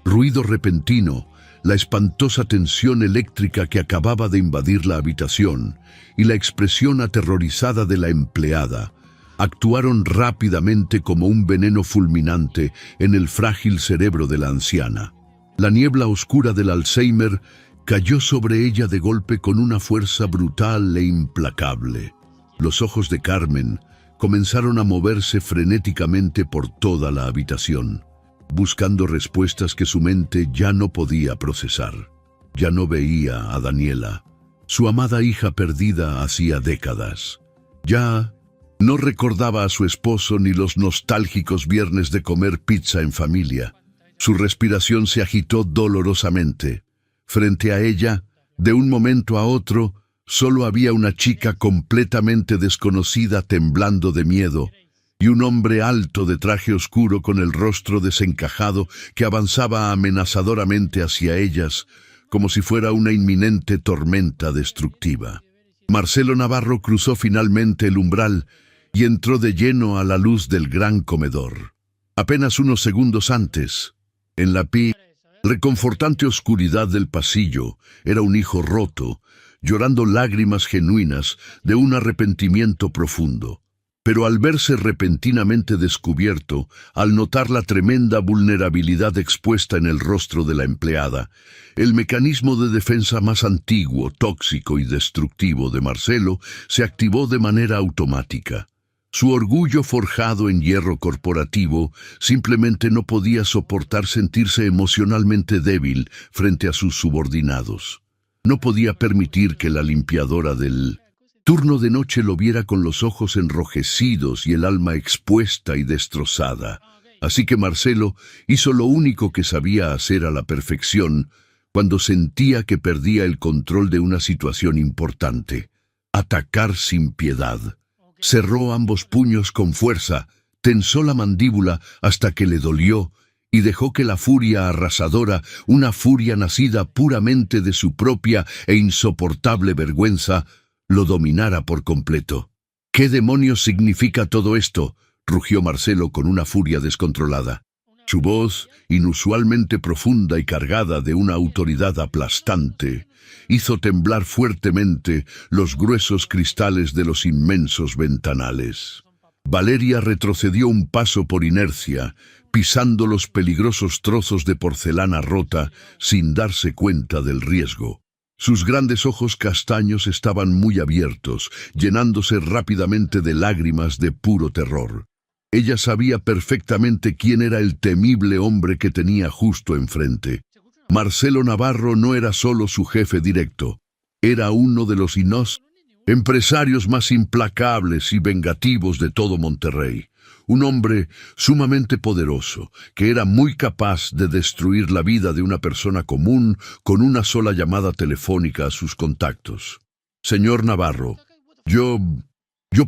ruido repentino, la espantosa tensión eléctrica que acababa de invadir la habitación y la expresión aterrorizada de la empleada actuaron rápidamente como un veneno fulminante en el frágil cerebro de la anciana. La niebla oscura del Alzheimer cayó sobre ella de golpe con una fuerza brutal e implacable. Los ojos de Carmen comenzaron a moverse frenéticamente por toda la habitación, buscando respuestas que su mente ya no podía procesar. Ya no veía a Daniela, su amada hija perdida hacía décadas. Ya no recordaba a su esposo ni los nostálgicos viernes de comer pizza en familia. Su respiración se agitó dolorosamente. Frente a ella, de un momento a otro, solo había una chica completamente desconocida temblando de miedo y un hombre alto de traje oscuro con el rostro desencajado que avanzaba amenazadoramente hacia ellas como si fuera una inminente tormenta destructiva. Marcelo Navarro cruzó finalmente el umbral y entró de lleno a la luz del gran comedor. Apenas unos segundos antes, en la reconfortante oscuridad del pasillo, era un hijo roto, llorando lágrimas genuinas de un arrepentimiento profundo. Pero al verse repentinamente descubierto, al notar la tremenda vulnerabilidad expuesta en el rostro de la empleada, el mecanismo de defensa más antiguo, tóxico y destructivo de Marcelo se activó de manera automática. Su orgullo forjado en hierro corporativo simplemente no podía soportar sentirse emocionalmente débil frente a sus subordinados. No podía permitir que la limpiadora del turno de noche lo viera con los ojos enrojecidos y el alma expuesta y destrozada. Así que Marcelo hizo lo único que sabía hacer a la perfección cuando sentía que perdía el control de una situación importante: atacar sin piedad. Cerró ambos puños con fuerza, tensó la mandíbula hasta que le dolió y dejó que la furia arrasadora, una furia nacida puramente de su propia e insoportable vergüenza, lo dominara por completo. ¿Qué demonios significa todo esto?, rugió Marcelo con una furia descontrolada. Su voz, inusualmente profunda y cargada de una autoridad aplastante, hizo temblar fuertemente los gruesos cristales de los inmensos ventanales. Valeria retrocedió un paso por inercia, pisando los peligrosos trozos de porcelana rota sin darse cuenta del riesgo. Sus grandes ojos castaños estaban muy abiertos, llenándose rápidamente de lágrimas de puro terror. Ella sabía perfectamente quién era el temible hombre que tenía justo enfrente. Marcelo Navarro no era solo su jefe directo, era uno de los empresarios más implacables y vengativos de todo Monterrey. Un hombre sumamente poderoso, que era muy capaz de destruir la vida de una persona común con una sola llamada telefónica a sus contactos. Señor Navarro, yo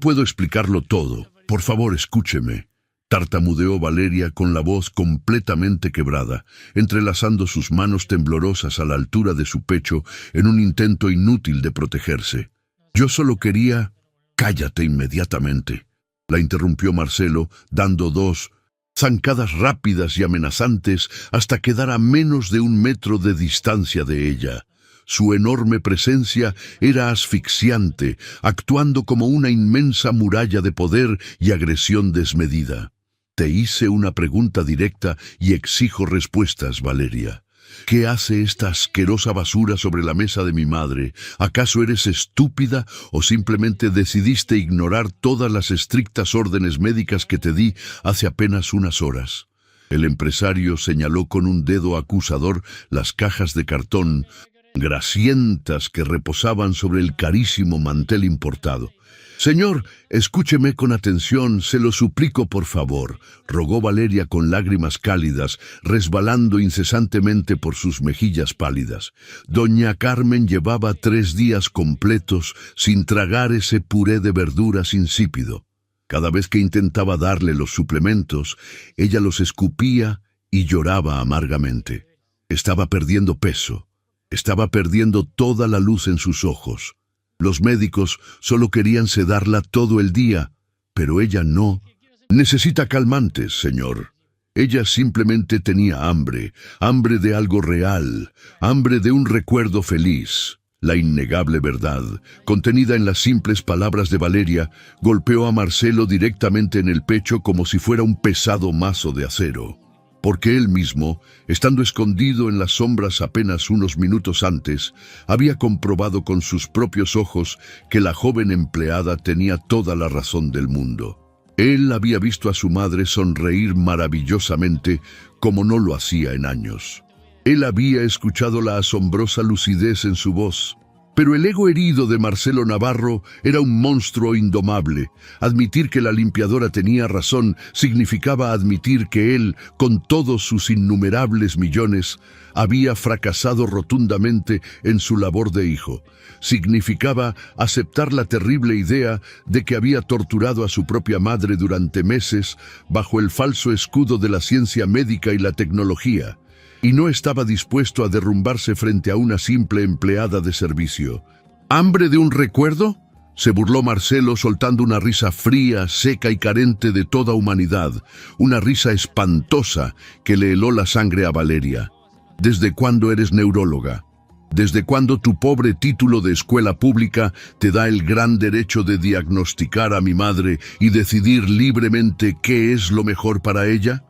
puedo explicarlo todo. Por favor, escúcheme. Tartamudeó Valeria con la voz completamente quebrada, entrelazando sus manos temblorosas a la altura de su pecho en un intento inútil de protegerse. Yo solo quería... Cállate inmediatamente. La interrumpió Marcelo, dando dos zancadas rápidas y amenazantes hasta quedar a menos de 1 metro de distancia de ella. Su enorme presencia era asfixiante, actuando como una inmensa muralla de poder y agresión desmedida. Te hice una pregunta directa y exijo respuestas, Valeria. ¿Qué hace esta asquerosa basura sobre la mesa de mi madre? ¿Acaso eres estúpida o simplemente decidiste ignorar todas las estrictas órdenes médicas que te di hace apenas unas horas? El empresario señaló con un dedo acusador las cajas de cartón grasientas que reposaban sobre el carísimo mantel importado. Señor, escúcheme con atención, se lo suplico por favor, rogó Valeria con lágrimas cálidas, resbalando incesantemente por sus mejillas pálidas. Doña Carmen llevaba 3 días completos sin tragar ese puré de verduras insípido. Cada vez que intentaba darle los suplementos, ella los escupía y lloraba amargamente. Estaba perdiendo peso, estaba perdiendo toda la luz en sus ojos. Los médicos solo querían sedarla todo el día, pero ella no. Necesita calmantes, señor. Ella simplemente tenía hambre, hambre de algo real, hambre de un recuerdo feliz. La innegable verdad, contenida en las simples palabras de Valeria, golpeó a Marcelo directamente en el pecho como si fuera un pesado mazo de acero. Porque él mismo, estando escondido en las sombras apenas unos minutos antes, había comprobado con sus propios ojos que la joven empleada tenía toda la razón del mundo. Él había visto a su madre sonreír maravillosamente como no lo hacía en años. Él había escuchado la asombrosa lucidez en su voz. Pero el ego herido de Marcelo Navarro era un monstruo indomable. Admitir que la limpiadora tenía razón significaba admitir que él, con todos sus innumerables millones, había fracasado rotundamente en su labor de hijo. Significaba aceptar la terrible idea de que había torturado a su propia madre durante meses bajo el falso escudo de la ciencia médica y la tecnología. Y no estaba dispuesto a derrumbarse frente a una simple empleada de servicio. ¿Hambre de un recuerdo? Se burló Marcelo soltando una risa fría, seca y carente de toda humanidad, una risa espantosa que le heló la sangre a Valeria. ¿Desde cuándo eres neuróloga? ¿Desde cuándo tu pobre título de escuela pública te da el gran derecho de diagnosticar a mi madre y decidir libremente qué es lo mejor para ella?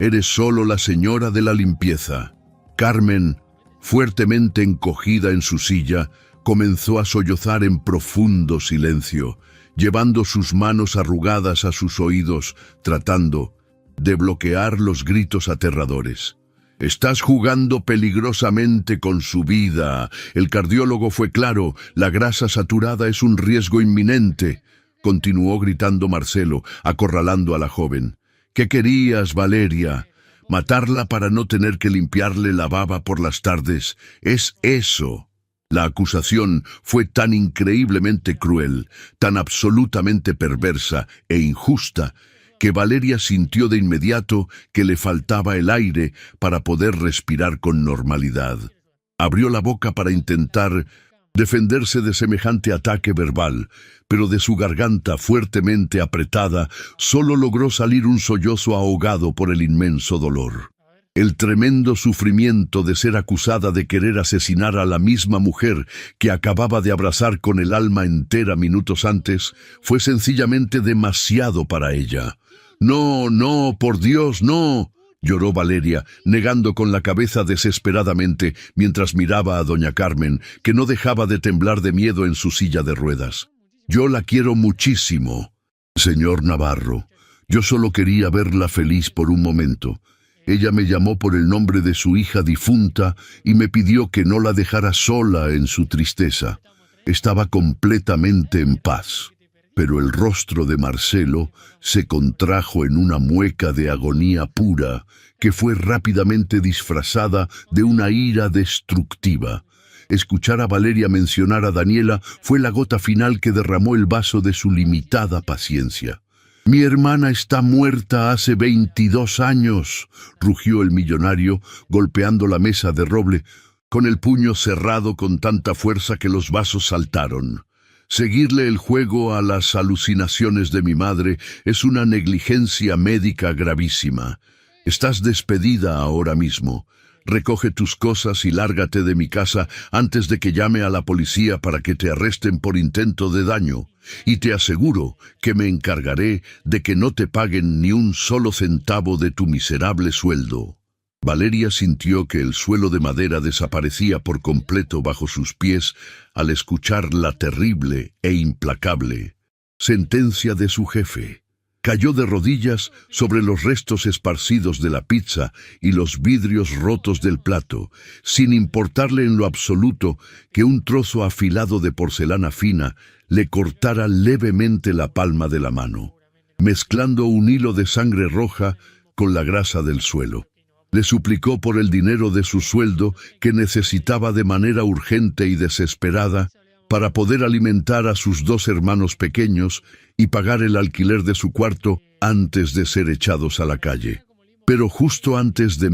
Eres solo la señora de la limpieza. Carmen, fuertemente encogida en su silla, comenzó a sollozar en profundo silencio, llevando sus manos arrugadas a sus oídos, tratando de bloquear los gritos aterradores. Estás jugando peligrosamente con su vida. El cardiólogo fue claro, la grasa saturada es un riesgo inminente, continuó gritando Marcelo, acorralando a la joven. ¿Qué querías, Valeria? ¿Matarla para no tener que limpiarle la baba por las tardes? Es eso. La acusación fue tan increíblemente cruel, tan absolutamente perversa e injusta, que Valeria sintió de inmediato que le faltaba el aire para poder respirar con normalidad. Abrió la boca para intentar defenderse de semejante ataque verbal, pero de su garganta fuertemente apretada solo logró salir un sollozo ahogado por el inmenso dolor. El tremendo sufrimiento de ser acusada de querer asesinar a la misma mujer que acababa de abrazar con el alma entera minutos antes fue sencillamente demasiado para ella. No, por Dios, no, lloró Valeria, negando con la cabeza desesperadamente mientras miraba a doña Carmen, que no dejaba de temblar de miedo en su silla de ruedas. Yo la quiero muchísimo, señor Navarro. Yo solo quería verla feliz por un momento. Ella me llamó por el nombre de su hija difunta y me pidió que no la dejara sola en su tristeza. Estaba completamente en paz. Pero el rostro de Marcelo se contrajo en una mueca de agonía pura que fue rápidamente disfrazada de una ira destructiva. Escuchar a Valeria mencionar a Daniela fue la gota final que derramó el vaso de su limitada paciencia. «Mi hermana está muerta hace 22 años», rugió el millonario, golpeando la mesa de roble, con el puño cerrado con tanta fuerza que los vasos saltaron. Seguirle el juego a las alucinaciones de mi madre es una negligencia médica gravísima. Estás despedida ahora mismo. Recoge tus cosas y lárgate de mi casa antes de que llame a la policía para que te arresten por intento de daño. Y te aseguro que me encargaré de que no te paguen ni un solo centavo de tu miserable sueldo. Valeria sintió que el suelo de madera desaparecía por completo bajo sus pies al escuchar la terrible e implacable sentencia de su jefe. Cayó de rodillas sobre los restos esparcidos de la pizza y los vidrios rotos del plato, sin importarle en lo absoluto que un trozo afilado de porcelana fina le cortara levemente la palma de la mano, mezclando un hilo de sangre roja con la grasa del suelo. Le suplicó por el dinero de su sueldo que necesitaba de manera urgente y desesperada para poder alimentar a sus 2 hermanos pequeños y pagar el alquiler de su cuarto antes de ser echados a la calle. Pero justo antes de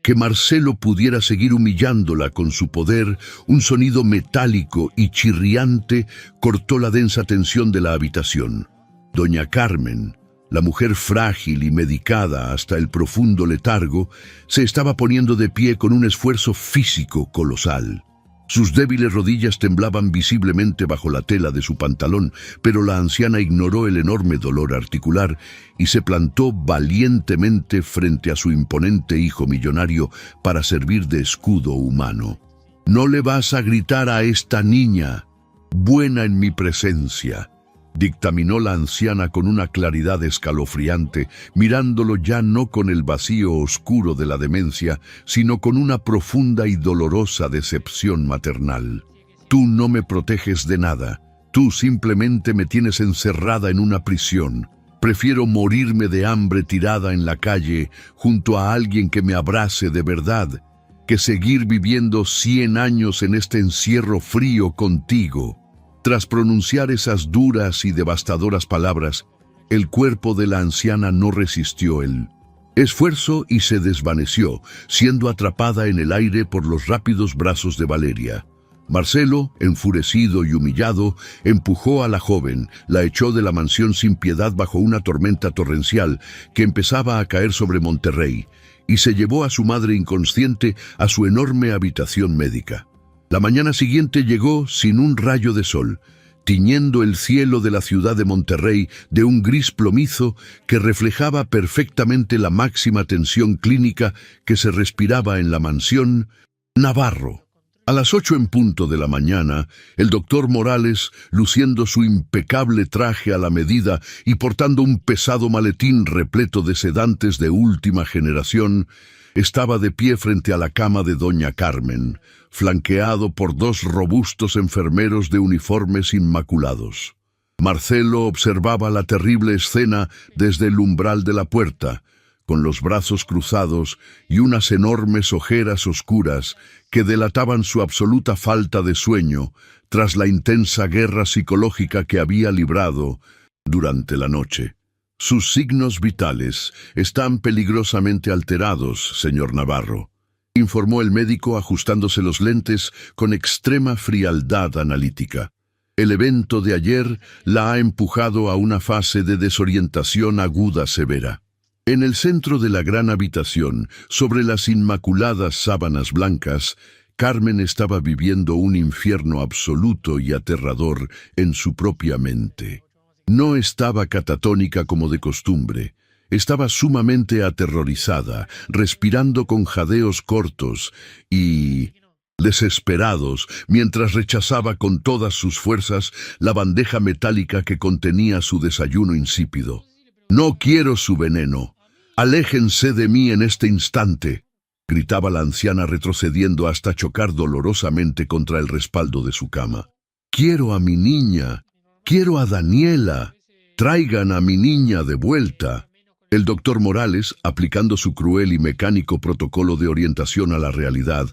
que Marcelo pudiera seguir humillándola con su poder, un sonido metálico y chirriante cortó la densa tensión de la habitación. Doña Carmen, la mujer frágil y medicada hasta el profundo letargo, se estaba poniendo de pie con un esfuerzo físico colosal. Sus débiles rodillas temblaban visiblemente bajo la tela de su pantalón, pero la anciana ignoró el enorme dolor articular y se plantó valientemente frente a su imponente hijo millonario para servir de escudo humano. «No le vas a gritar a esta niña, buena en mi presencia», dictaminó la anciana con una claridad escalofriante, mirándolo ya no con el vacío oscuro de la demencia, sino con una profunda y dolorosa decepción maternal. «Tú no me proteges de nada. Tú simplemente me tienes encerrada en una prisión. Prefiero morirme de hambre tirada en la calle junto a alguien que me abrace de verdad, que seguir viviendo 100 años en este encierro frío contigo». Tras pronunciar esas duras y devastadoras palabras, el cuerpo de la anciana no resistió el esfuerzo y se desvaneció, siendo atrapada en el aire por los rápidos brazos de Valeria. Marcelo, enfurecido y humillado, empujó a la joven, la echó de la mansión sin piedad bajo una tormenta torrencial que empezaba a caer sobre Monterrey, y se llevó a su madre inconsciente a su enorme habitación médica. La mañana siguiente llegó sin un rayo de sol, tiñendo el cielo de la ciudad de Monterrey de un gris plomizo que reflejaba perfectamente la máxima tensión clínica que se respiraba en la mansión Navarro. A las 8 en punto de la mañana, el doctor Morales, luciendo su impecable traje a la medida y portando un pesado maletín repleto de sedantes de última generación, estaba de pie frente a la cama de doña Carmen, flanqueado por 2 robustos enfermeros de uniformes inmaculados. Marcelo observaba la terrible escena desde el umbral de la puerta, con los brazos cruzados y unas enormes ojeras oscuras que delataban su absoluta falta de sueño tras la intensa guerra psicológica que había librado durante la noche. «Sus signos vitales están peligrosamente alterados, señor Navarro», informó el médico ajustándose los lentes con extrema frialdad analítica. «El evento de ayer la ha empujado a una fase de desorientación aguda severa». En el centro de la gran habitación, sobre las inmaculadas sábanas blancas, Carmen estaba viviendo un infierno absoluto y aterrador en su propia mente. No estaba catatónica como de costumbre. Estaba sumamente aterrorizada, respirando con jadeos cortos y desesperados, mientras rechazaba con todas sus fuerzas la bandeja metálica que contenía su desayuno insípido. «No quiero su veneno. Aléjense de mí en este instante», gritaba la anciana retrocediendo hasta chocar dolorosamente contra el respaldo de su cama. «Quiero a mi niña. Quiero a Daniela. Traigan a mi niña de vuelta». El doctor Morales, aplicando su cruel y mecánico protocolo de orientación a la realidad,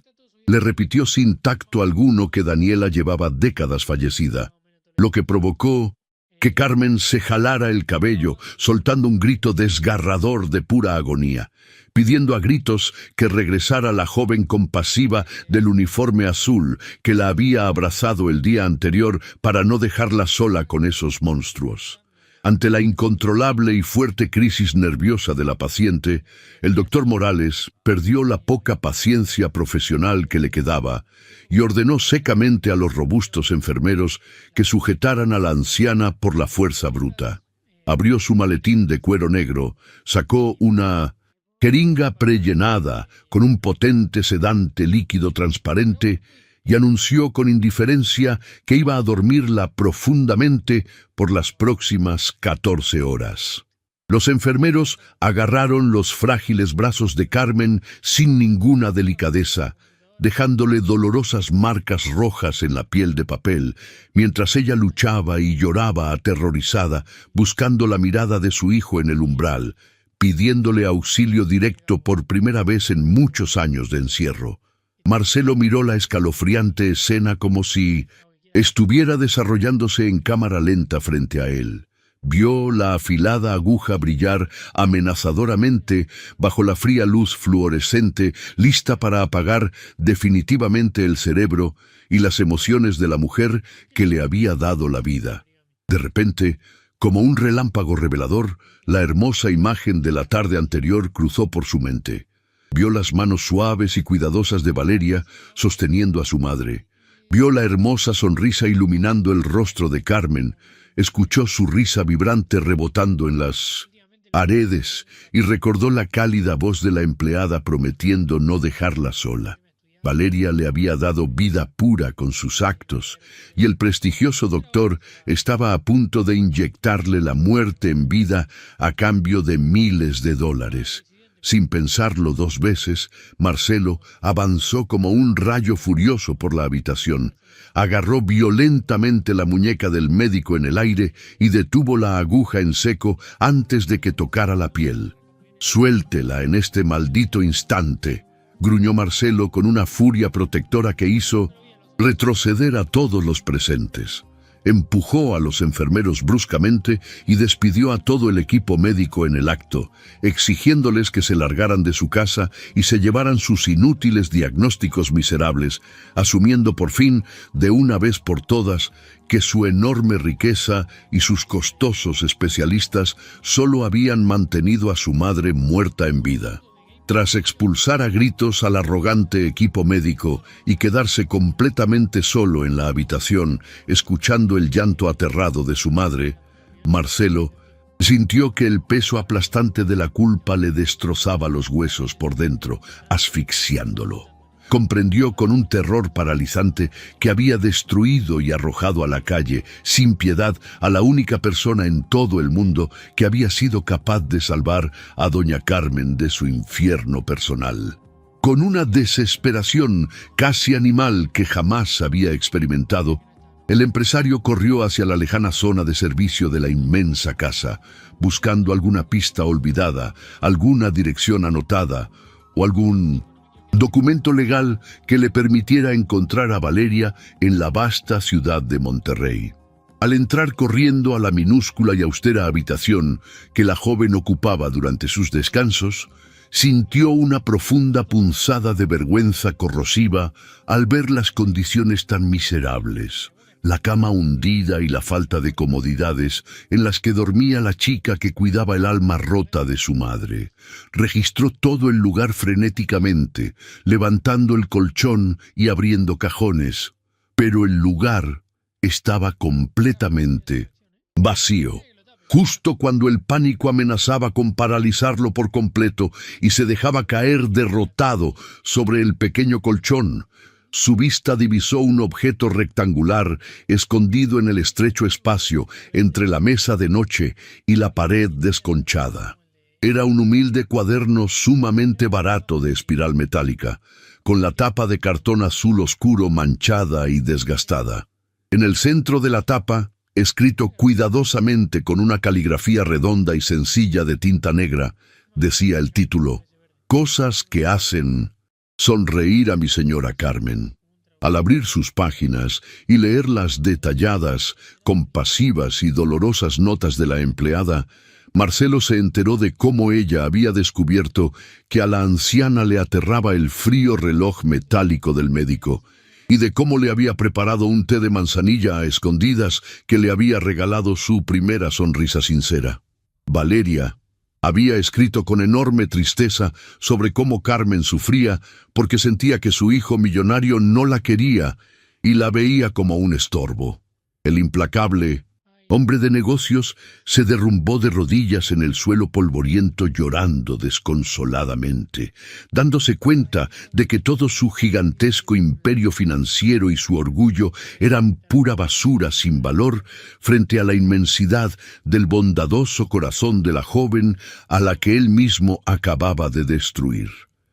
le repitió sin tacto alguno que Daniela llevaba décadas fallecida, lo que provocó que Carmen se jalara el cabello, soltando un grito desgarrador de pura agonía, pidiendo a gritos que regresara la joven compasiva del uniforme azul que la había abrazado el día anterior para no dejarla sola con esos monstruos. Ante la incontrolable y fuerte crisis nerviosa de la paciente, el doctor Morales perdió la poca paciencia profesional que le quedaba y ordenó secamente a los robustos enfermeros que sujetaran a la anciana por la fuerza bruta. Abrió su maletín de cuero negro, sacó una jeringa prellenada con un potente sedante líquido transparente y anunció con indiferencia que iba a dormirla profundamente por las próximas 14 horas. Los enfermeros agarraron los frágiles brazos de Carmen sin ninguna delicadeza, dejándole dolorosas marcas rojas en la piel de papel, mientras ella luchaba y lloraba aterrorizada, buscando la mirada de su hijo en el umbral, pidiéndole auxilio directo por primera vez en muchos años de encierro. Marcelo miró la escalofriante escena como si estuviera desarrollándose en cámara lenta frente a él. Vio la afilada aguja brillar amenazadoramente bajo la fría luz fluorescente, lista para apagar definitivamente el cerebro y las emociones de la mujer que le había dado la vida. De repente, como un relámpago revelador, la hermosa imagen de la tarde anterior cruzó por su mente. Vio las manos suaves y cuidadosas de Valeria sosteniendo a su madre. Vio la hermosa sonrisa iluminando el rostro de Carmen. Escuchó su risa vibrante rebotando en las paredes y recordó la cálida voz de la empleada prometiendo no dejarla sola. Valeria le había dado vida pura con sus actos y el prestigioso doctor estaba a punto de inyectarle la muerte en vida a cambio de miles de dólares. Sin pensarlo dos veces, Marcelo avanzó como un rayo furioso por la habitación. Agarró violentamente la muñeca del médico en el aire y detuvo la aguja en seco antes de que tocara la piel. «Suéltela en este maldito instante», gruñó Marcelo con una furia protectora que hizo retroceder a todos los presentes. Empujó a los enfermeros bruscamente y despidió a todo el equipo médico en el acto, exigiéndoles que se largaran de su casa y se llevaran sus inútiles diagnósticos miserables, asumiendo por fin, de una vez por todas, que su enorme riqueza y sus costosos especialistas solo habían mantenido a su madre muerta en vida. Tras expulsar a gritos al arrogante equipo médico y quedarse completamente solo en la habitación, escuchando el llanto aterrado de su madre, Marcelo sintió que el peso aplastante de la culpa le destrozaba los huesos por dentro, asfixiándolo. Comprendió con un terror paralizante que había destruido y arrojado a la calle, sin piedad, a la única persona en todo el mundo que había sido capaz de salvar a doña Carmen de su infierno personal. Con una desesperación casi animal que jamás había experimentado, el empresario corrió hacia la lejana zona de servicio de la inmensa casa, buscando alguna pista olvidada, alguna dirección anotada o algún documento legal que le permitiera encontrar a Valeria en la vasta ciudad de Monterrey. Al entrar corriendo a la minúscula y austera habitación que la joven ocupaba durante sus descansos, sintió una profunda punzada de vergüenza corrosiva al ver las condiciones tan miserables, la cama hundida y la falta de comodidades en las que dormía la chica que cuidaba el alma rota de su madre. Registró todo el lugar frenéticamente, levantando el colchón y abriendo cajones, pero el lugar estaba completamente vacío. justo cuando el pánico amenazaba con paralizarlo por completo y se dejaba caer derrotado sobre el pequeño colchón. Su vista divisó un objeto rectangular escondido en el estrecho espacio entre la mesa de noche y la pared desconchada. Era un humilde cuaderno sumamente barato de espiral metálica, con la tapa de cartón azul oscuro manchada y desgastada. En el centro de la tapa, escrito cuidadosamente con una caligrafía redonda y sencilla de tinta negra, decía el título: «Cosas que hacen sonreír a mi señora Carmen». Al abrir sus páginas y leer las detalladas, compasivas y dolorosas notas de la empleada, Marcelo se enteró de cómo ella había descubierto que a la anciana le aterraba el frío reloj metálico del médico, y de cómo le había preparado un té de manzanilla a escondidas que le había regalado su primera sonrisa sincera. Valeria había escrito con enorme tristeza sobre cómo Carmen sufría porque sentía que su hijo millonario no la quería y la veía como un estorbo. El implacable hombre de negocios se derrumbó de rodillas en el suelo polvoriento llorando desconsoladamente, dándose cuenta de que todo su gigantesco imperio financiero y su orgullo eran pura basura sin valor frente a la inmensidad del bondadoso corazón de la joven a la que él mismo acababa de destruir.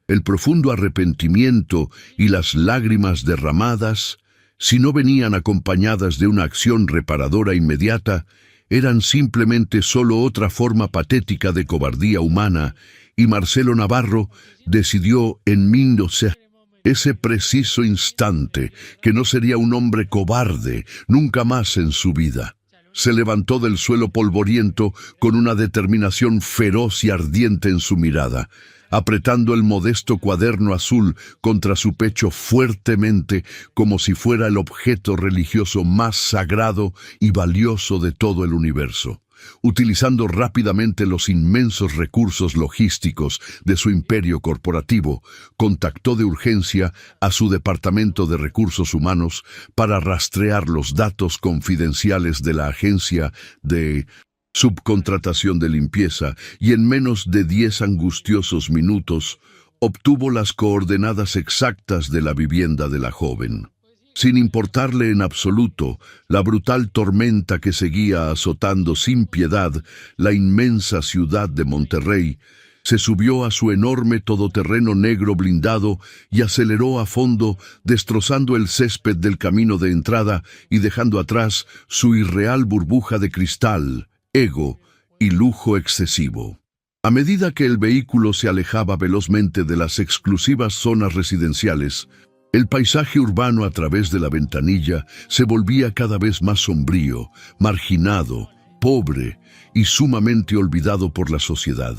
El profundo arrepentimiento y las lágrimas derramadas, si no venían acompañadas de una acción reparadora inmediata, eran simplemente solo otra forma patética de cobardía humana, y Marcelo Navarro decidió en ese preciso instante que no sería un hombre cobarde nunca más en su vida. Se levantó del suelo polvoriento con una determinación feroz y ardiente en su mirada, apretando el modesto cuaderno azul contra su pecho fuertemente como si fuera el objeto religioso más sagrado y valioso de todo el universo. Utilizando rápidamente los inmensos recursos logísticos de su imperio corporativo, contactó de urgencia a su departamento de recursos humanos para rastrear los datos confidenciales de la agencia de subcontratación de limpieza y en menos de 10 angustiosos minutos obtuvo las coordenadas exactas de la vivienda de la joven. Sin importarle en absoluto la brutal tormenta que seguía azotando sin piedad la inmensa ciudad de Monterrey, se subió a su enorme todoterreno negro blindado y aceleró a fondo, destrozando el césped del camino de entrada y dejando atrás su irreal burbuja de cristal, ego y lujo excesivo. A medida que el vehículo se alejaba velozmente de las exclusivas zonas residenciales, el paisaje urbano a través de la ventanilla se volvía cada vez más sombrío, marginado, pobre y sumamente olvidado por la sociedad.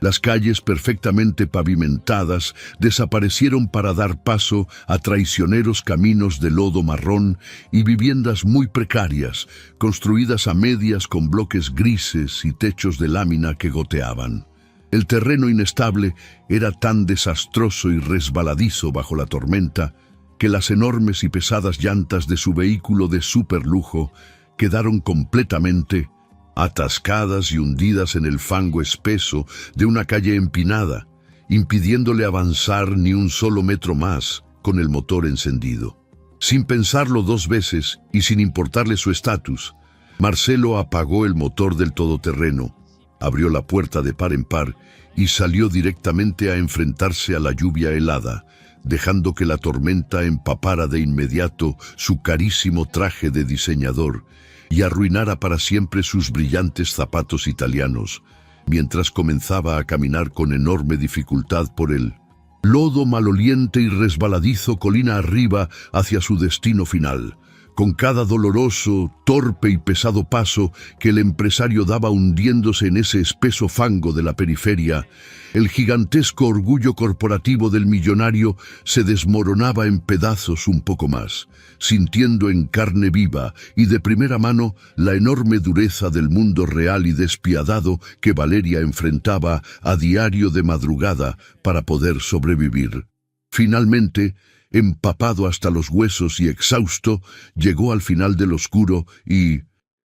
Las calles perfectamente pavimentadas desaparecieron para dar paso a traicioneros caminos de lodo marrón y viviendas muy precarias, construidas a medias con bloques grises y techos de lámina que goteaban. El terreno inestable era tan desastroso y resbaladizo bajo la tormenta que las enormes y pesadas llantas de su vehículo de superlujo quedaron completamente atascadas y hundidas en el fango espeso de una calle empinada, impidiéndole avanzar ni un solo metro más con el motor encendido. Sin pensarlo 2 veces y sin importarle su estatus, Marcelo apagó el motor del todoterreno, abrió la puerta de par en par y salió directamente a enfrentarse a la lluvia helada, dejando que la tormenta empapara de inmediato su carísimo traje de diseñador y arruinara para siempre sus brillantes zapatos italianos, mientras comenzaba a caminar con enorme dificultad por el lodo maloliente y resbaladizo colina arriba hacia su destino final. Con cada doloroso, torpe y pesado paso que el empresario daba hundiéndose en ese espeso fango de la periferia, el gigantesco orgullo corporativo del millonario se desmoronaba en pedazos un poco más, sintiendo en carne viva y de primera mano la enorme dureza del mundo real y despiadado que Valeria enfrentaba a diario de madrugada para poder sobrevivir. Finalmente, empapado hasta los huesos y exhausto, llegó al final del oscuro y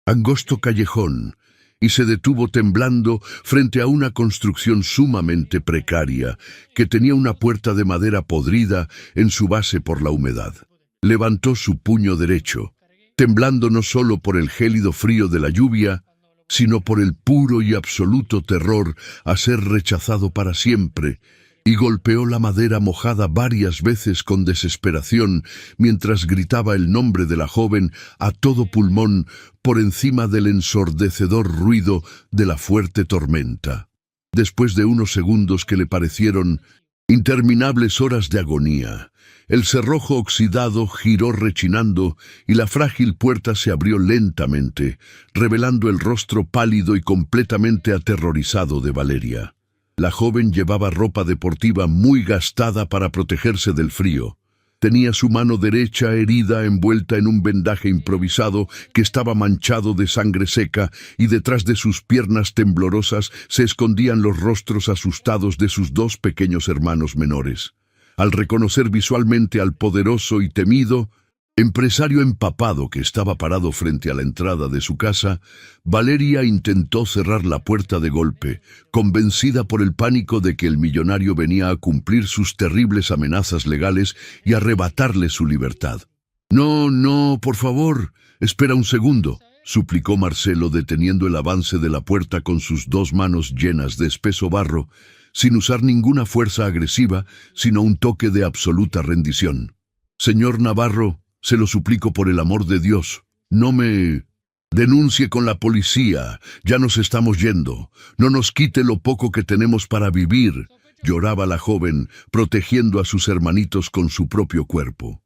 angosto callejón, y se detuvo temblando frente a una construcción sumamente precaria que tenía una puerta de madera podrida en su base por la humedad. Levantó su puño derecho, temblando no solo por el gélido frío de la lluvia, sino por el puro y absoluto terror a ser rechazado para siempre, y golpeó la madera mojada varias veces con desesperación mientras gritaba el nombre de la joven a todo pulmón por encima del ensordecedor ruido de la fuerte tormenta. Después de unos segundos que le parecieron interminables horas de agonía, el cerrojo oxidado giró rechinando y la frágil puerta se abrió lentamente, revelando el rostro pálido y completamente aterrorizado de Valeria. La joven llevaba ropa deportiva muy gastada para protegerse del frío. Tenía su mano derecha herida envuelta en un vendaje improvisado que estaba manchado de sangre seca y detrás de sus piernas temblorosas se escondían los rostros asustados de sus dos pequeños hermanos menores. Al reconocer visualmente al poderoso y temido empresario empapado que estaba parado frente a la entrada de su casa, Valeria intentó cerrar la puerta de golpe, convencida por el pánico de que el millonario venía a cumplir sus terribles amenazas legales y arrebatarle su libertad. «No, no, por favor, espera un segundo», suplicó Marcelo deteniendo el avance de la puerta con sus dos manos llenas de espeso barro, sin usar ninguna fuerza agresiva, sino un toque de absoluta rendición. «Señor Navarro, se lo suplico por el amor de Dios, no me denuncie con la policía, ya nos estamos yendo, no nos quite lo poco que tenemos para vivir», lloraba la joven, protegiendo a sus hermanitos con su propio cuerpo.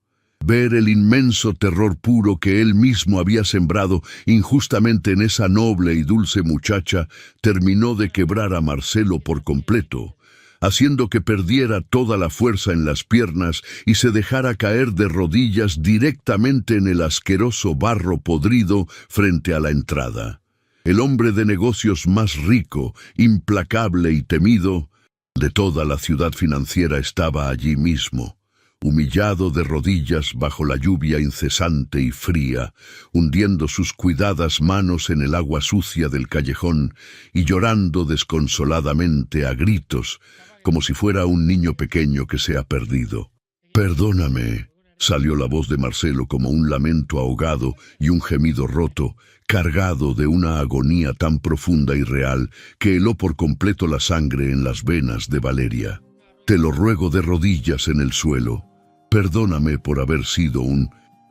Ver el inmenso terror puro que él mismo había sembrado injustamente en esa noble y dulce muchacha terminó de quebrar a Marcelo por completo, haciendo que perdiera toda la fuerza en las piernas y se dejara caer de rodillas directamente en el asqueroso barro podrido frente a la entrada. El hombre de negocios más rico, implacable y temido de toda la ciudad financiera estaba allí mismo, humillado de rodillas bajo la lluvia incesante y fría, hundiendo sus cuidadas manos en el agua sucia del callejón y llorando desconsoladamente a gritos, como si fuera un niño pequeño que se ha perdido. «Perdóname», salió la voz de Marcelo como un lamento ahogado y un gemido roto, cargado de una agonía tan profunda y real que heló por completo la sangre en las venas de Valeria. «Te lo ruego de rodillas en el suelo. Perdóname por haber sido un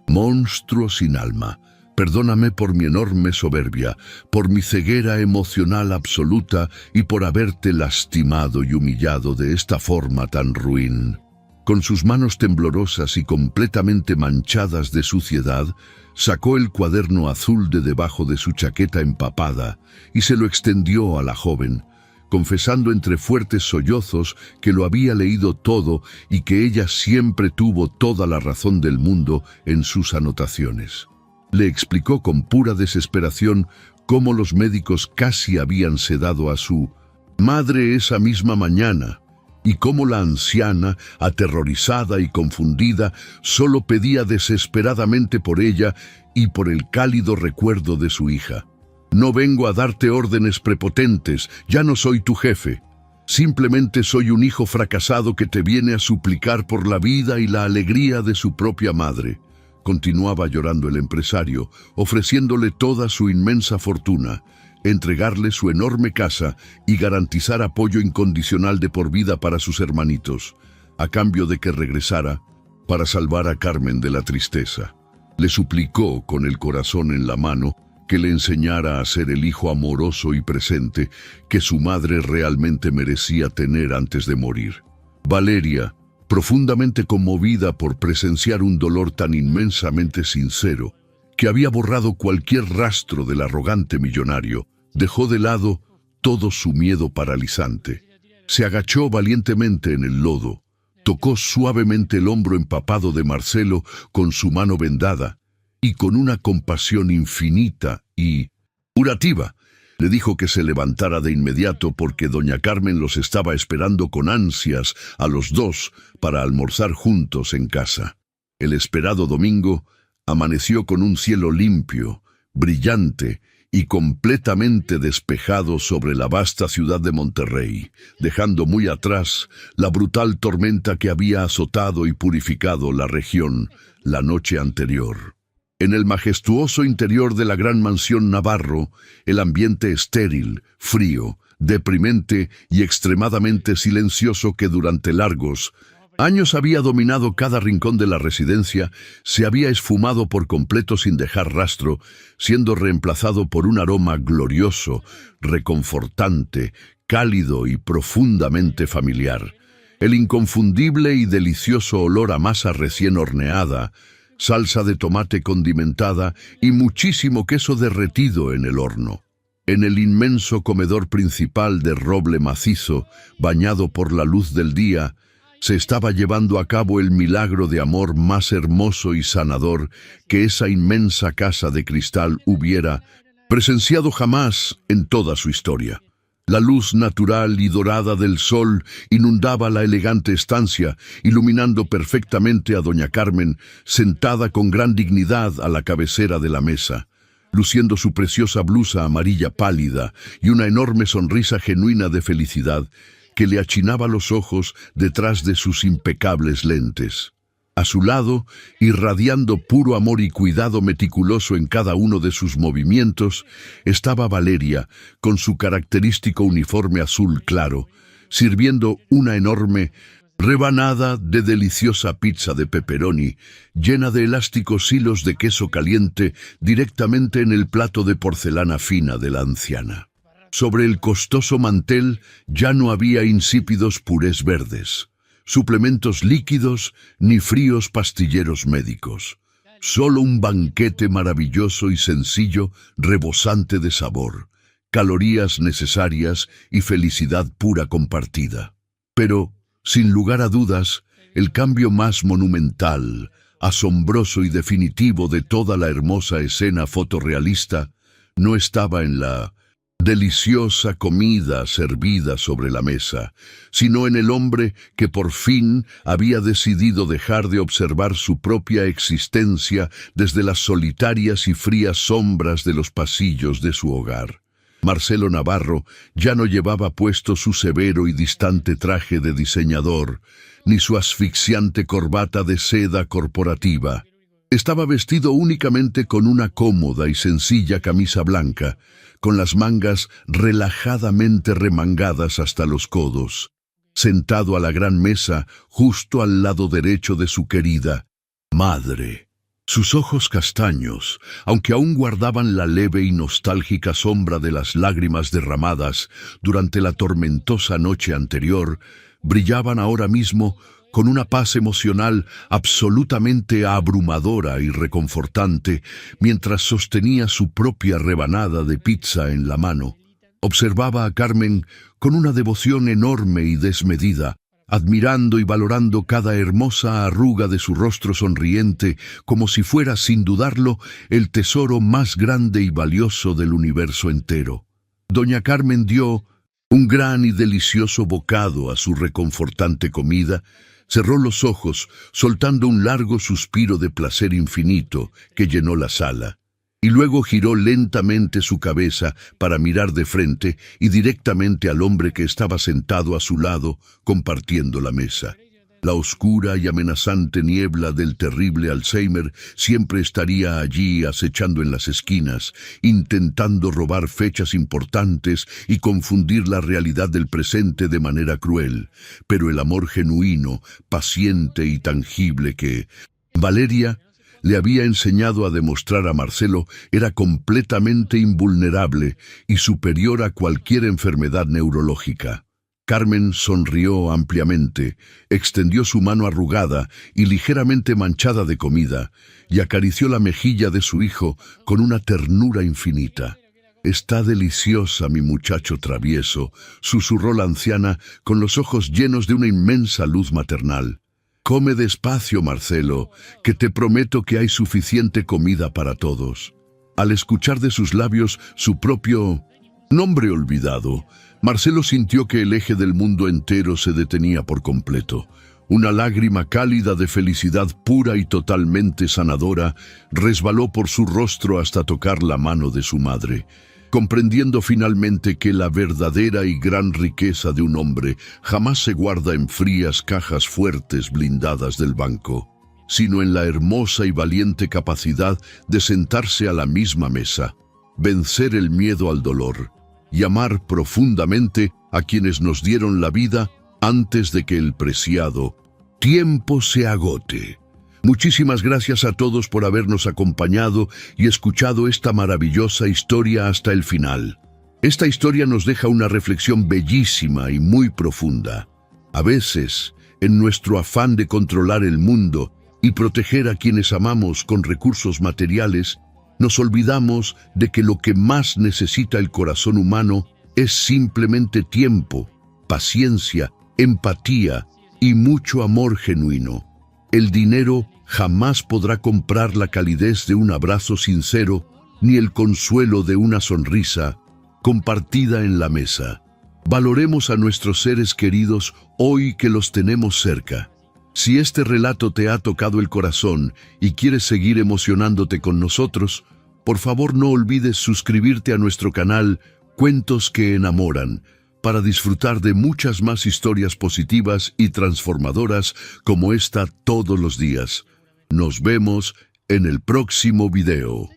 monstruo sin alma. Perdóname por mi enorme soberbia, por mi ceguera emocional absoluta y por haberte lastimado y humillado de esta forma tan ruin». Con sus manos temblorosas y completamente manchadas de suciedad, sacó el cuaderno azul de debajo de su chaqueta empapada y se lo extendió a la joven, confesando entre fuertes sollozos que lo había leído todo y que ella siempre tuvo toda la razón del mundo en sus anotaciones. Le explicó con pura desesperación cómo los médicos casi habían sedado a su madre esa misma mañana, y cómo la anciana, aterrorizada y confundida, solo pedía desesperadamente por ella y por el cálido recuerdo de su hija. «No vengo a darte órdenes prepotentes, ya no soy tu jefe. Simplemente soy un hijo fracasado que te viene a suplicar por la vida y la alegría de su propia madre», continuaba llorando el empresario, ofreciéndole toda su inmensa fortuna, entregarle su enorme casa y garantizar apoyo incondicional de por vida para sus hermanitos, a cambio de que regresara para salvar a Carmen de la tristeza. Le suplicó con el corazón en la mano que le enseñara a ser el hijo amoroso y presente que su madre realmente merecía tener antes de morir. Valeria, profundamente conmovida por presenciar un dolor tan inmensamente sincero, que había borrado cualquier rastro del arrogante millonario, dejó de lado todo su miedo paralizante. Se agachó valientemente en el lodo, tocó suavemente el hombro empapado de Marcelo con su mano vendada, y con una compasión infinita y curativa, le dijo que se levantara de inmediato porque doña Carmen los estaba esperando con ansias a los dos para almorzar juntos en casa. El esperado domingo amaneció con un cielo limpio, brillante y completamente despejado sobre la vasta ciudad de Monterrey, dejando muy atrás la brutal tormenta que había azotado y purificado la región la noche anterior. En el majestuoso interior de la gran mansión Navarro, el ambiente estéril, frío, deprimente y extremadamente silencioso que durante largos años había dominado cada rincón de la residencia, se había esfumado por completo sin dejar rastro, siendo reemplazado por un aroma glorioso, reconfortante, cálido y profundamente familiar. El inconfundible y delicioso olor a masa recién horneada, salsa de tomate condimentada y muchísimo queso derretido en el horno. En el inmenso comedor principal de roble macizo, bañado por la luz del día, se estaba llevando a cabo el milagro de amor más hermoso y sanador que esa inmensa casa de cristal hubiera presenciado jamás en toda su historia. La luz natural y dorada del sol inundaba la elegante estancia, iluminando perfectamente a doña Carmen, sentada con gran dignidad a la cabecera de la mesa, luciendo su preciosa blusa amarilla pálida y una enorme sonrisa genuina de felicidad que le achinaba los ojos detrás de sus impecables lentes. A su lado, irradiando puro amor y cuidado meticuloso en cada uno de sus movimientos, estaba Valeria, con su característico uniforme azul claro, sirviendo una enorme rebanada de deliciosa pizza de pepperoni, llena de elásticos hilos de queso caliente directamente en el plato de porcelana fina de la anciana. Sobre el costoso mantel ya no había insípidos purés verdes, suplementos líquidos ni fríos pastilleros médicos. Solo un banquete maravilloso y sencillo, rebosante de sabor, calorías necesarias y felicidad pura compartida. Pero, sin lugar a dudas, el cambio más monumental, asombroso y definitivo de toda la hermosa escena fotorrealista no estaba en la deliciosa comida servida sobre la mesa, sino en el hombre que por fin había decidido dejar de observar su propia existencia desde las solitarias y frías sombras de los pasillos de su hogar. Marcelo Navarro ya no llevaba puesto su severo y distante traje de diseñador, ni su asfixiante corbata de seda corporativa. Estaba vestido únicamente con una cómoda y sencilla camisa blanca, con las mangas relajadamente remangadas hasta los codos, sentado a la gran mesa justo al lado derecho de su querida madre. Sus ojos castaños, aunque aún guardaban la leve y nostálgica sombra de las lágrimas derramadas durante la tormentosa noche anterior, brillaban ahora mismo con una paz emocional absolutamente abrumadora y reconfortante, mientras sostenía su propia rebanada de pizza en la mano. Observaba a Carmen con una devoción enorme y desmedida, admirando y valorando cada hermosa arruga de su rostro sonriente, como si fuera, sin dudarlo, el tesoro más grande y valioso del universo entero. Doña Carmen dio un gran y delicioso bocado a su reconfortante comida, cerró los ojos, soltando un largo suspiro de placer infinito que llenó la sala, y luego giró lentamente su cabeza para mirar de frente y directamente al hombre que estaba sentado a su lado, compartiendo la mesa. La oscura y amenazante niebla del terrible Alzheimer siempre estaría allí acechando en las esquinas, intentando robar fechas importantes y confundir la realidad del presente de manera cruel. Pero el amor genuino, paciente y tangible que Valeria le había enseñado a demostrar a Marcelo era completamente invulnerable y superior a cualquier enfermedad neurológica. Carmen sonrió ampliamente, extendió su mano arrugada y ligeramente manchada de comida y acarició la mejilla de su hijo con una ternura infinita. «Está deliciosa, mi muchacho travieso», susurró la anciana con los ojos llenos de una inmensa luz maternal. «Come despacio, Marcelo, que te prometo que hay suficiente comida para todos». Al escuchar de sus labios su propio nombre olvidado, Marcelo sintió que el eje del mundo entero se detenía por completo. Una lágrima cálida de felicidad pura y totalmente sanadora resbaló por su rostro hasta tocar la mano de su madre, comprendiendo finalmente que la verdadera y gran riqueza de un hombre jamás se guarda en frías cajas fuertes blindadas del banco, sino en la hermosa y valiente capacidad de sentarse a la misma mesa, vencer el miedo al dolor y amar profundamente a quienes nos dieron la vida antes de que el preciado tiempo se agote. Muchísimas gracias a todos por habernos acompañado y escuchado esta maravillosa historia hasta el final. Esta historia nos deja una reflexión bellísima y muy profunda. A veces, en nuestro afán de controlar el mundo y proteger a quienes amamos con recursos materiales, nos olvidamos de que lo que más necesita el corazón humano es simplemente tiempo, paciencia, empatía y mucho amor genuino. El dinero jamás podrá comprar la calidez de un abrazo sincero ni el consuelo de una sonrisa compartida en la mesa. Valoremos a nuestros seres queridos hoy que los tenemos cerca. Si este relato te ha tocado el corazón y quieres seguir emocionándote con nosotros, por favor no olvides suscribirte a nuestro canal Cuentos que Enamoran, para disfrutar de muchas más historias positivas y transformadoras como esta todos los días. Nos vemos en el próximo video.